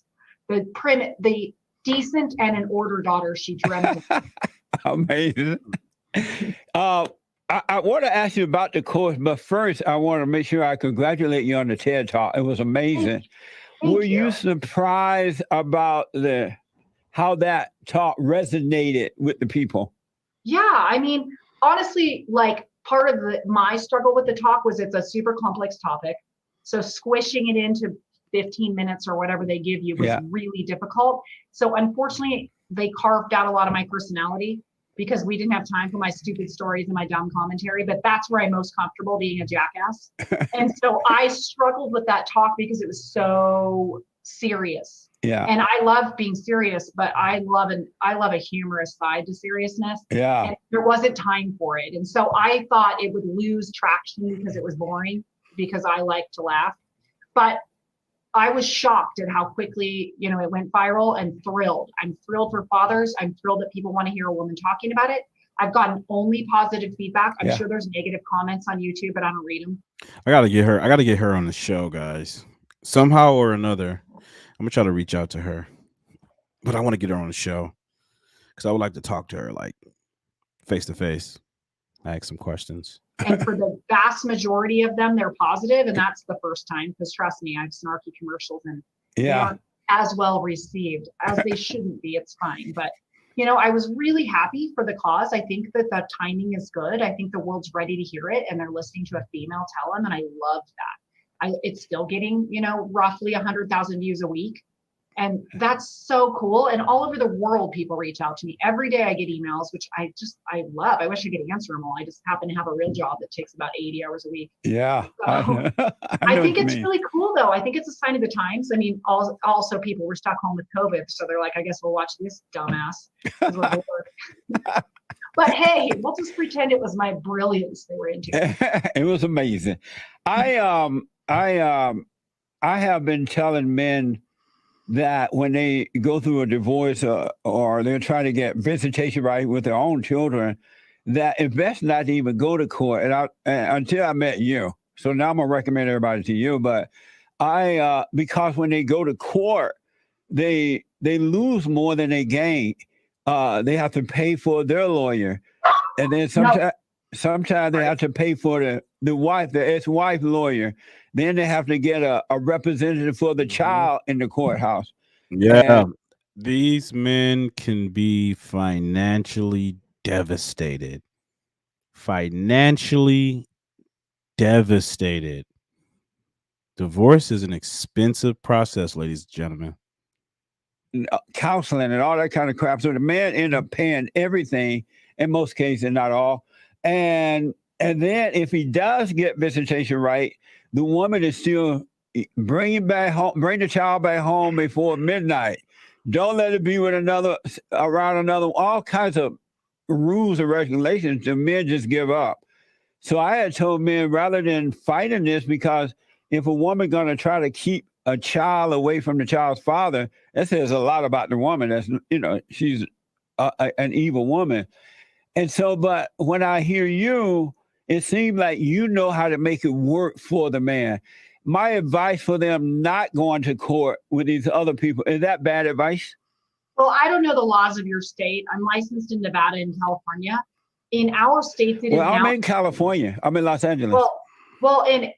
the decent and an order daughter she dreamt of. Amazing. I want to ask you about the course, but first I want to make sure I congratulate you on the TED Talk. It was amazing. Were you surprised about how that talk resonated with the people? Yeah, I mean, honestly, like part of my struggle with the talk was it's a super complex topic. So squishing it into 15 minutes or whatever they give you was really difficult. So unfortunately, they carved out a lot of my personality because we didn't have time for my stupid stories and my dumb commentary, but that's where I'm most comfortable, being a jackass. And so I struggled with that talk because it was so serious. Yeah. And I love being serious, but I love a humorous side to seriousness. Yeah. And there wasn't time for it. And so I thought it would lose traction because it was boring, because I like to laugh. But I was shocked at how quickly, it went viral, and thrilled. I'm thrilled for fathers. I'm thrilled that people want to hear a woman talking about it. I've gotten only positive feedback. I'm sure there's negative comments on YouTube, but I don't read them. I gotta get her on the show, guys. Somehow or another. I'm gonna try to reach out to her. But I want to get her on the show because I would like to talk to her like face to face. Ask some questions. And for the vast majority of them, they're positive, and that's the first time, because trust me, I have snarky commercials and they aren't as well received as they shouldn't be. It's fine. But, I was really happy for the cause. I think that the timing is good. I think the world's ready to hear it, and they're listening to a female tell them, and I love that. It's still getting, roughly 100,000 views a week. And that's so cool. And all over the world, people reach out to me. Every day I get emails, which I love. I wish I could answer them all. I just happen to have a real job that takes about 80 hours a week. Yeah. So, I think it's really cool, though. I think it's a sign of the times. I mean, also people were stuck home with COVID. So they're like, I guess we'll watch this dumbass. But hey, we'll just pretend it was my brilliance they were into. It was amazing. I have been telling men that when they go through a divorce or they're trying to get visitation right with their own children, that it's best not to even go to court. And until I met you, so now I'm gonna recommend everybody to you. But because when they go to court, they lose more than they gain. They have to pay for their lawyer, and then sometimes they have to pay for the wife, the ex-wife lawyer. Then they have to get a representative for the child in the courthouse. Yeah. These men can be financially devastated. Divorce is an expensive process, ladies and gentlemen. Counseling and all that kind of crap. So the man end up paying everything, in most cases, not all. And then if he does get visitation right, the woman is still bring the child back home before midnight. Don't let it be with all kinds of rules and regulations. The men just give up. So I had told men, rather than fighting this, because if a woman going to try to keep a child away from the child's father, that says a lot about the woman. That's, she's an evil woman. And so, but when I hear you, it seems like you know how to make it work for the man. My advice for them not going to court with these other people, is that bad advice? Well, I don't know the laws of your state. I'm licensed in Nevada and California. In our states, it Well, is I'm now in California. I'm in Los Angeles. well, in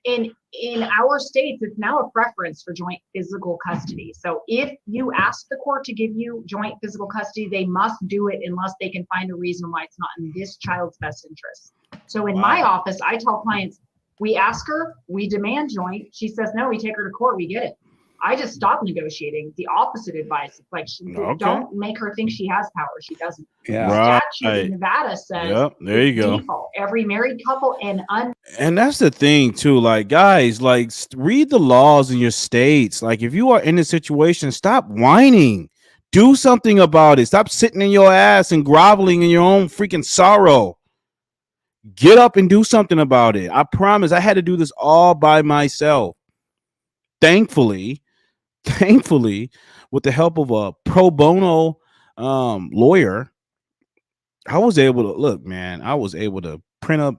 our states, it's now a preference for joint physical custody. So if you ask the court to give you joint physical custody, they must do it unless they can find a reason why it's not in this child's best interest. So in my Wow. office, I tell clients, we ask her, we demand joint. She says no, we take her to court, we get it. I just stop negotiating. The opposite advice. It's like, Okay. don't make her think she has power. She doesn't. The Yeah. statute in Right. Nevada says Yep. There it's you go. default. Every married couple and And that's the thing too. Like, guys, like read the laws in your states. Like, if you are in a situation, stop whining. Do something about it. Stop sitting in your ass and groveling in your own freaking sorrow. Get up and do something about it. I promise. I had to do this all by myself. Thankfully, thankfully, with the help of a pro bono lawyer, I was able to look, man. I was able to print up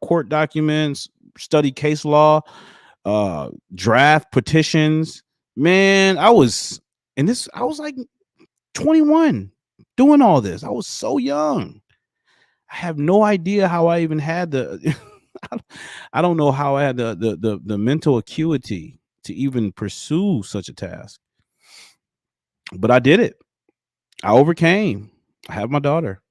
court documents, study case law, draft petitions. Man, I was like 21 doing all this. I was so young. I have no idea how I even had the I don't know how I had the mental acuity to even pursue such a task. But I did it. I overcame. I have my daughter.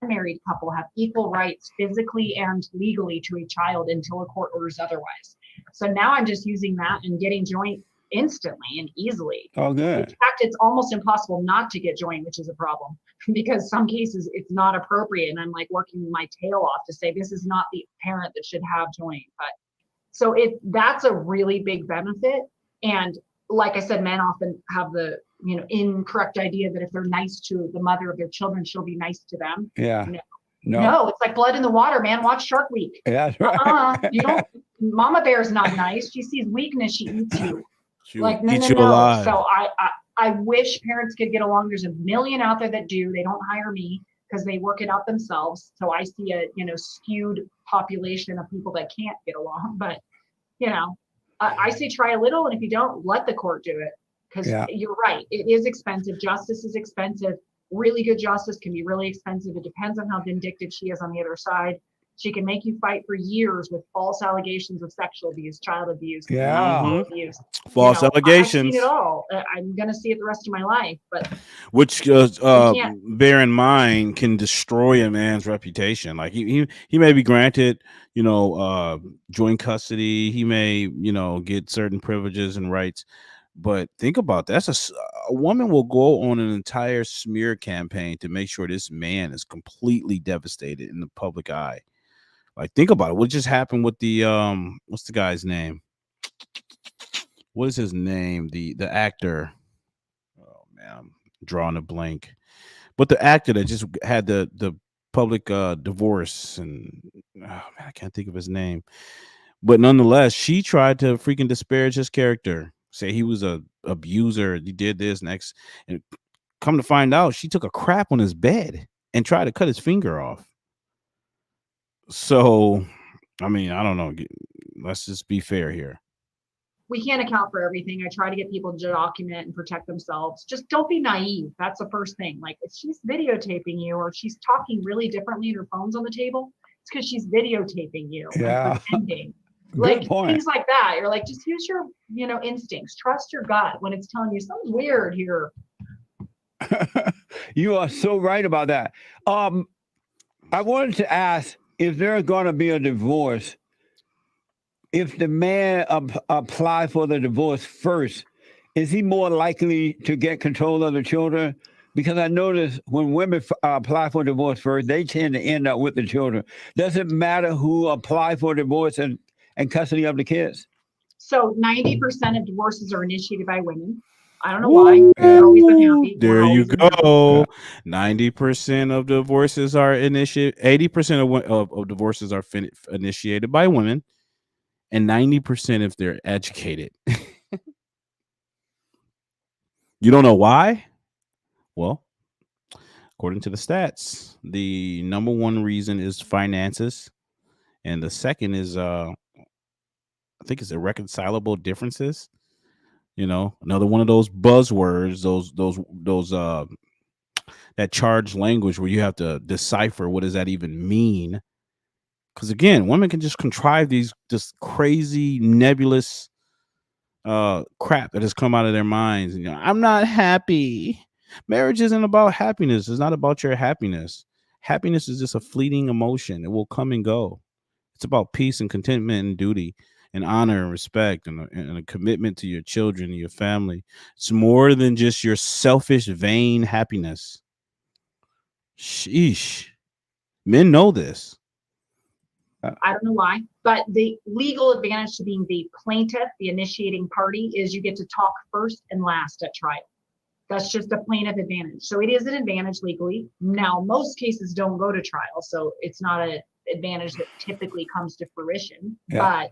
unmarried couple have equal rights physically and legally to a child until a court orders otherwise. So now I'm just using that and getting joint instantly and easily. Oh, In good. fact, it's almost impossible not to get joint, which is a problem because some cases it's not appropriate. And I'm like working my tail off to say this is not the parent that should have joint. But so that's a really big benefit. And like I said, men often have the incorrect idea that if they're nice to the mother of their children, she'll be nice to them. Yeah. No, No. no, it's like blood in the water, man. Watch Shark Week. That's right. You don't. Mama bear's not nice. She sees weakness, she eats you. She Like will no, eat no, you no. alive. So I wish parents could get along. There's a million out there that do. They don't hire me because they work it out themselves. So I see a skewed population of people that can't get along. But I say try a little, and if you don't, let the court do it. Because Yeah. you're right, it is expensive. Justice is expensive. Really good justice can be really expensive. It depends on how vindictive she is on the other side. She can make you fight for years with false allegations of sexual abuse, child abuse, Yeah. physical Mhm. abuse. False I've seen allegations. it all. I'm going to see it the rest of my life, but Which we can't. bear in mind can destroy a man's reputation. Like he may be granted joint custody, he may get certain privileges and rights, but think about that. A woman will go on an entire smear campaign to make sure this man is completely devastated in the public eye. Like, think about it. What just happened with the what's the guy's name? What is his name? The actor. Oh man, I'm drawing a blank. But the actor that just had the public divorce, and oh man, I can't think of his name. But nonetheless, she tried to freaking disparage his character, say he was a abuser, he did this next, and come to find out, she took a crap on his bed and tried to cut his finger off. So, I mean, I don't know. Let's just be fair here. We can't account for everything. I try to get people to document and protect themselves. Just don't be naive. That's the first thing. Like if she's videotaping you or she's talking really differently and her phone's on the table, it's because she's videotaping you Yeah. and pretending. Good Like point. things like that. You're like, just use your, instincts. Trust your gut when it's telling you something's weird here. You are so right about that. I wanted to ask if there's going to be a divorce, if the man apply for the divorce first, is he more likely to get control of the children? Because I notice when women apply for divorce first, they tend to end up with the children. Does it matter who apply for divorce and custody of the kids? So 90% of divorces are initiated by women. I don't know why. They're always unhappy. There We're you always unhappy. go. 90% of divorces are initiated. 80% of divorces are initiated by women, and 90% if they're educated. You don't know why? Well, according to the stats, the number one reason is finances, and the second is I think it's irreconcilable differences. You know, another one of those buzzwords, those that charged language where you have to decipher what does that even mean. Because again, women can just contrive these just crazy nebulous crap that has come out of their minds. You know, I'm not happy. Marriage isn't about happiness. It's not about your happiness. Happiness is just a fleeting emotion. It will come and go. It's about peace and contentment and duty and honor and respect and a commitment to your children and your family. It's more than just your selfish, vain happiness. Sheesh. Men know this. I don't know why, but the legal advantage to being the plaintiff, the initiating party, is you get to talk first and last at trial. That's just a plaintiff advantage. So it is an advantage legally. Now, most cases don't go to trial, so it's not an advantage that typically comes to fruition. But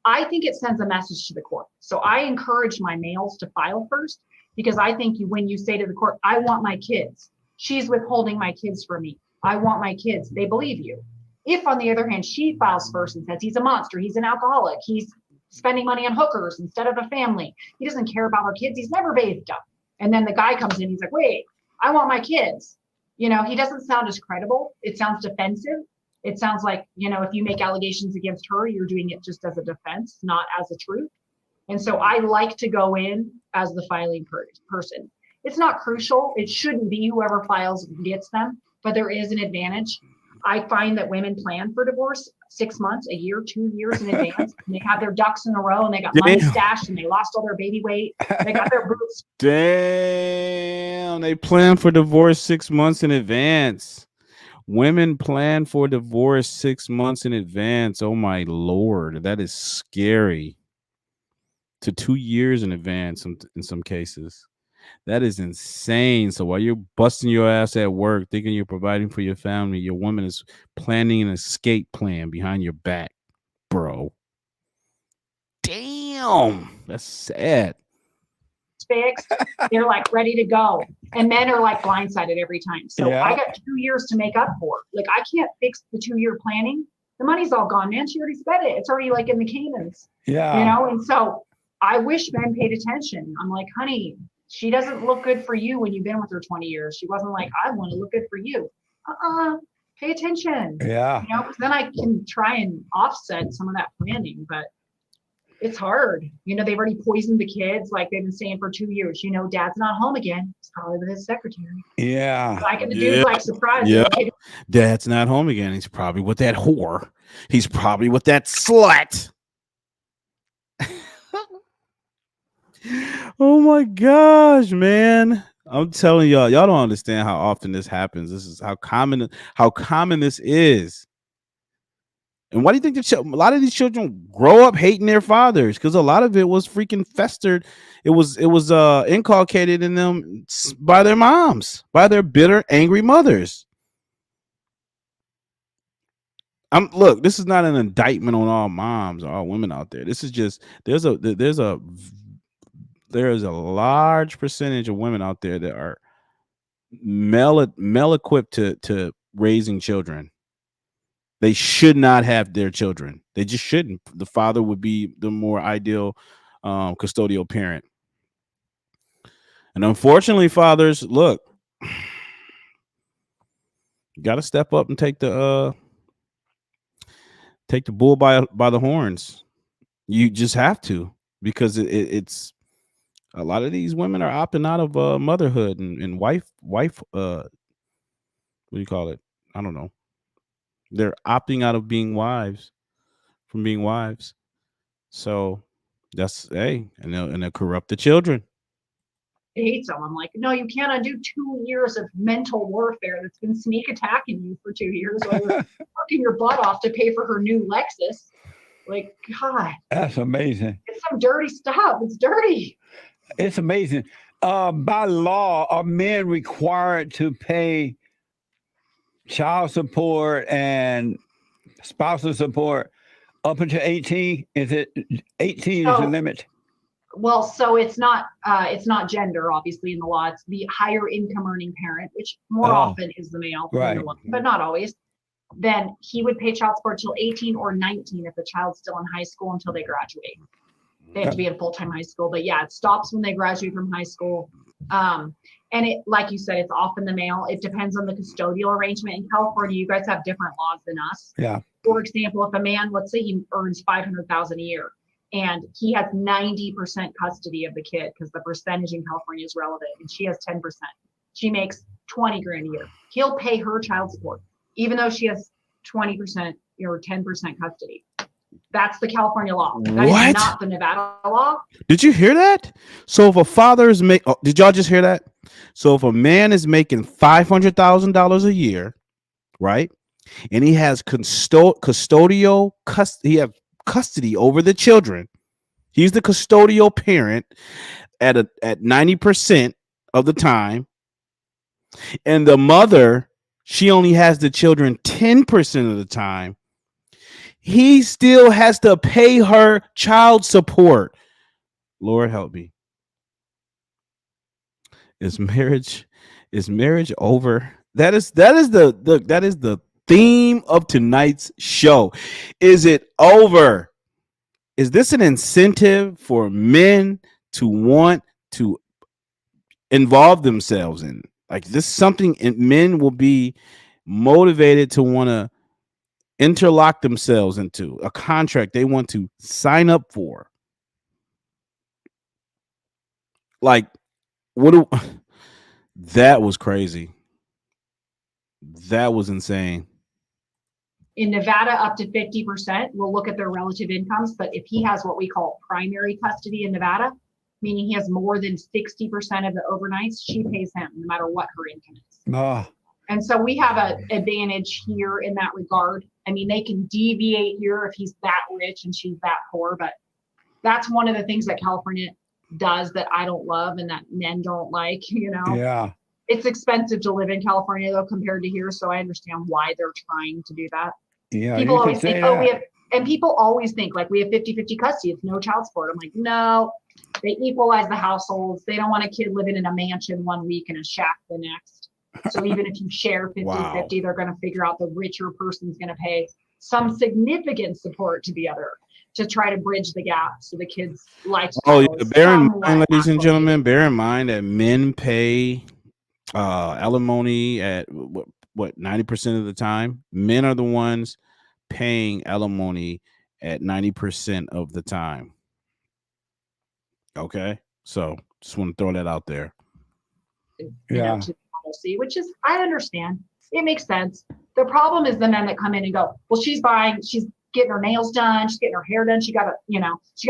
I think it sends a message to the court. So I encourage my males to file first, because I think when you say to the court, I want my kids, she's withholding my kids from me, I want my kids, they believe you. If, on the other hand, she files first and says he's a monster, he's an alcoholic, he's spending money on hookers instead of a family, he doesn't care about our kids, he's never bathed them. And then the guy comes in, he's like, wait, I want my kids. You know, he doesn't sound as credible. It sounds defensive. It sounds like, you know, if you make allegations against her, you're doing it just as a defense, not as a truth. And so I like to go in as the filing person. It's not crucial. It shouldn't be whoever files gets them, but there is an advantage. I find that women plan for divorce 6 months, a year, 2 years in advance. And they have their ducks in a row, and they got money stashed, and they lost all their baby weight. They got their boots. Damn, they plan for divorce 6 months in advance. Women plan for divorce 6 months in advance. Oh my Lord, that is scary. To 2 years in advance in some cases. That is insane. So while you're busting your ass at work, thinking you're providing for your family, your woman is planning an escape plan behind your back, bro. Damn, that's sad. Fixed, they're like ready to go, and men are like blindsided every time. So I got 2 years to make up for. Like, I can't fix the 2-year planning. The money's all gone, man. She already spent it. It's already like in the Caymans. You know. And so I wish men paid attention. I'm like, honey, she doesn't look good for you when you've been with her 20 years. She wasn't like, I want to look good for you. Pay attention. You know, because then I can try and offset some of that planning, but it's hard. You know, they've already poisoned the kids, like they've been saying for 2 years. You know, dad's not home again. It's probably with his secretary. Like, and the dude's like surprised. Yeah. Like, Dad's not home again. He's probably with that whore. He's probably with that slut. Oh my gosh, man. I'm telling y'all don't understand how often this happens. This is how common this is. And why do you think a lot of these children grow up hating their fathers? Because a lot of it was freaking festered. It was inculcated in them by their moms, by their bitter, angry mothers. Look, this is not an indictment on all moms or all women out there. This is just there's a large percentage of women out there that are male equipped to raising children. They should not have their children. They just shouldn't. The father would be the more ideal custodial parent. And unfortunately, fathers, look, you got to step up and take the bull by the horns. You just have to, because it's a lot of these women are opting out of motherhood and wife what do you call it? I don't know. They're opting out of being wives, from being wives. So that's and they'll corrupt the children. hates them. I'm like, no, you can't undo 2 years of mental warfare that's been sneak attacking you for 2 years while you're working your butt off to pay for her new Lexus. Like, God, that's amazing. It's some dirty stuff. It's dirty. It's amazing. By law, are men required to pay child support and spousal support up until 18? Is it 18 is the limit? Well, so it's not gender, obviously, in the law. It's the higher income earning parent, which more often is the male than the woman, but not always. Then he would pay child support till 18 or 19 if the child's still in high school until they graduate. They have to be in full-time high school, but yeah, it stops when they graduate from high school. And it, like you said, it's off in the mail. It depends on the custodial arrangement. In California, you guys have different laws than us. Yeah. For example, if a man, let's say he earns $500,000 a year and he has 90% custody of the kid, because the percentage in California is relevant, and she has 10%. She makes 20 grand a year. He'll pay her child support, even though she has 20% or 10% custody. That's the California law. That What? is not the Nevada law. Did you hear that? So if a father is did y'all just hear that? So if a man is making $500,000 a year, right, and he has custodial he have custody over the children, he's the custodial parent at 90% of the time, and the mother, she only has the children 10% of the time. He still has to pay her child support. Lord help me. Is marriage over? That is the theme of tonight's show. Is it over? Is this an incentive for men to want to involve themselves in? Like, this is something men will be motivated to want to interlock themselves into, a contract they want to sign up for. Like, that was crazy. That was insane. In Nevada, up to 50% will look at their relative incomes. But if he has what we call primary custody in Nevada, meaning he has more than 60% of the overnights, she pays him no matter what her income is. Oh. And so we have an advantage here in that regard. I mean, they can deviate here if he's that rich and she's that poor, but that's one of the things that California does that I don't love and that men don't like, Yeah. It's expensive to live in California though compared to here, so I understand why they're trying to do that. Yeah. People always think, we have, and people always think like we have 50-50 custody, it's no child support. I'm like, no, they equalize the households. They don't want a kid living in a mansion one week and a shack the next. So even if you share 50-50, Wow. they're going to figure out the richer person's going to pay some significant support to the other to try to bridge the gap so the kids' lifestyle. Oh, yeah. Bear in mind, ladies and acclimated. gentlemen, bear in mind that men pay alimony at what 90% of the time. Men are the ones paying alimony at 90% of the time. Okay, so just want to throw that out there. Yeah. To normalcy, which is, I understand, it makes sense. The problem is the men that come in and go, well, she's getting her nails done, she's getting her hair done, she got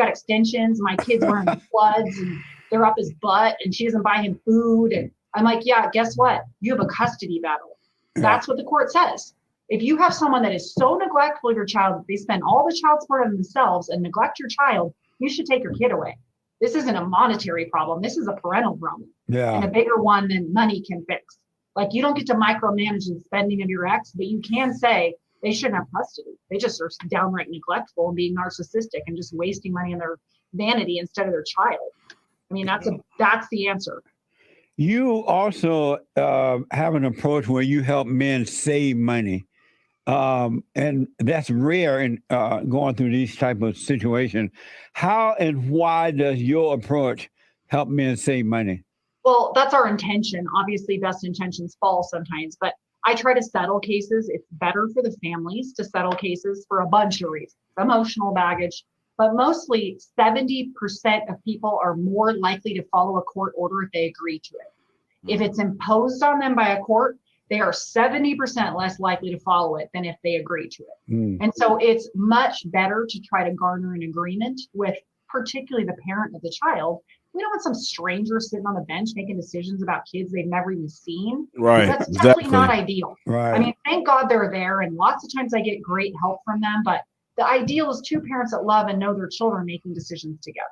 extensions, my kid's wearing floods and they're up his butt and she doesn't buy him food. And I'm like, yeah, guess what? You have a custody battle. Yeah. That's what the court says. If you have someone that is so neglectful of your child that they spend all the child support on themselves and neglect your child, you should take your kid away. This isn't a monetary problem. This is a parental problem. Yeah. And a bigger one than money can fix. Like, you don't get to micromanage the spending of your ex, but you can say they shouldn't have custody. They just are downright neglectful and being narcissistic and just wasting money on their vanity instead of their child. I mean, that's the answer. You also have an approach where you help men save money. And that's rare in going through these type of situations. How and why does your approach help men save money? Well, that's our intention. Obviously, best intentions fall sometimes, but I try to settle cases. It's better for the families to settle cases for a bunch of reasons. Emotional baggage, but mostly 70% of people are more likely to follow a court order if they agree to it. If it's imposed on them by a court, they are 70% less likely to follow it than if they agree to it. And so it's much better to try to garner an agreement with particularly the parent of the child. We don't want some stranger sitting on the bench making decisions about kids they've never even seen. Right. That's definitely not ideal. Right. I mean, thank God they're there. And lots of times I get great help from them. But the ideal is two parents that love and know their children making decisions together.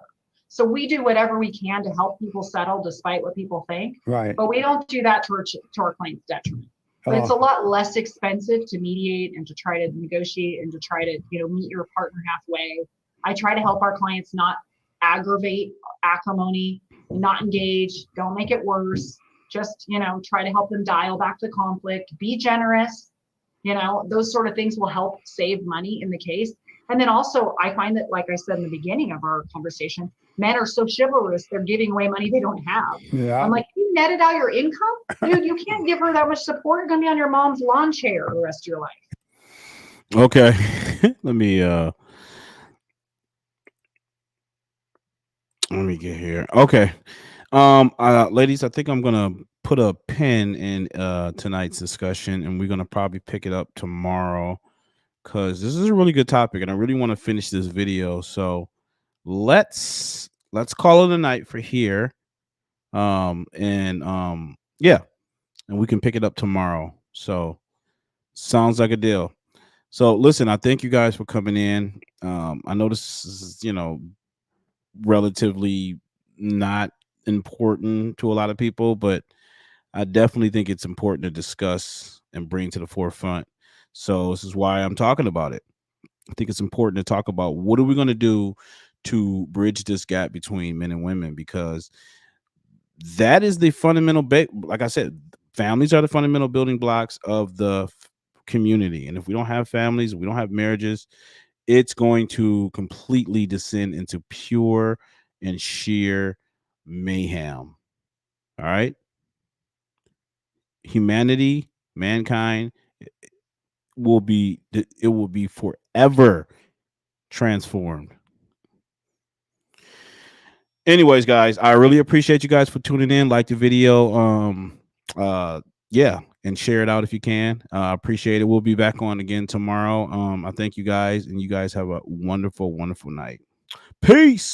So we do whatever we can to help people settle despite what people think. Right. But we don't do that to our client's detriment. But it's a lot less expensive to mediate and to try to negotiate and to try to, meet your partner halfway. I try to help our clients not aggravate acrimony, not engage, don't make it worse. Just, try to help them dial back the conflict, be generous. Those sort of things will help save money in the case. And then also, I find that, like I said in the beginning of our conversation, men are so chivalrous, they're giving away money they don't have. I'm Yeah. like, you netted out your income? Dude, you can't give her that much support. You're going to be on your mom's lawn chair the rest of your life. Okay. Let me get here. Okay. Ladies, I think I'm gonna put a pin in tonight's discussion, and we're gonna probably pick it up tomorrow because this is a really good topic, and I really want to finish this video. So let's call it a night for here. And yeah, and we can pick it up tomorrow. So sounds like a deal. So listen, I thank you guys for coming in. I know this is, relatively not important to a lot of people, but I definitely think it's important to discuss and bring to the forefront. So this is why I'm talking about it. I think it's important to talk about what are we going to do to bridge this gap between men and women, because that is the fundamental like I said, families are the fundamental building blocks of the community. And if we don't have families, we don't have marriages, it's going to completely descend into pure and sheer mayhem. All right. Mankind it will be forever transformed. Anyways, guys, I really appreciate you guys for tuning in. Like the video. Yeah, and share it out if you can. Appreciate it. We'll be back on again tomorrow. I thank you guys, and you guys have a wonderful, wonderful night. Peace.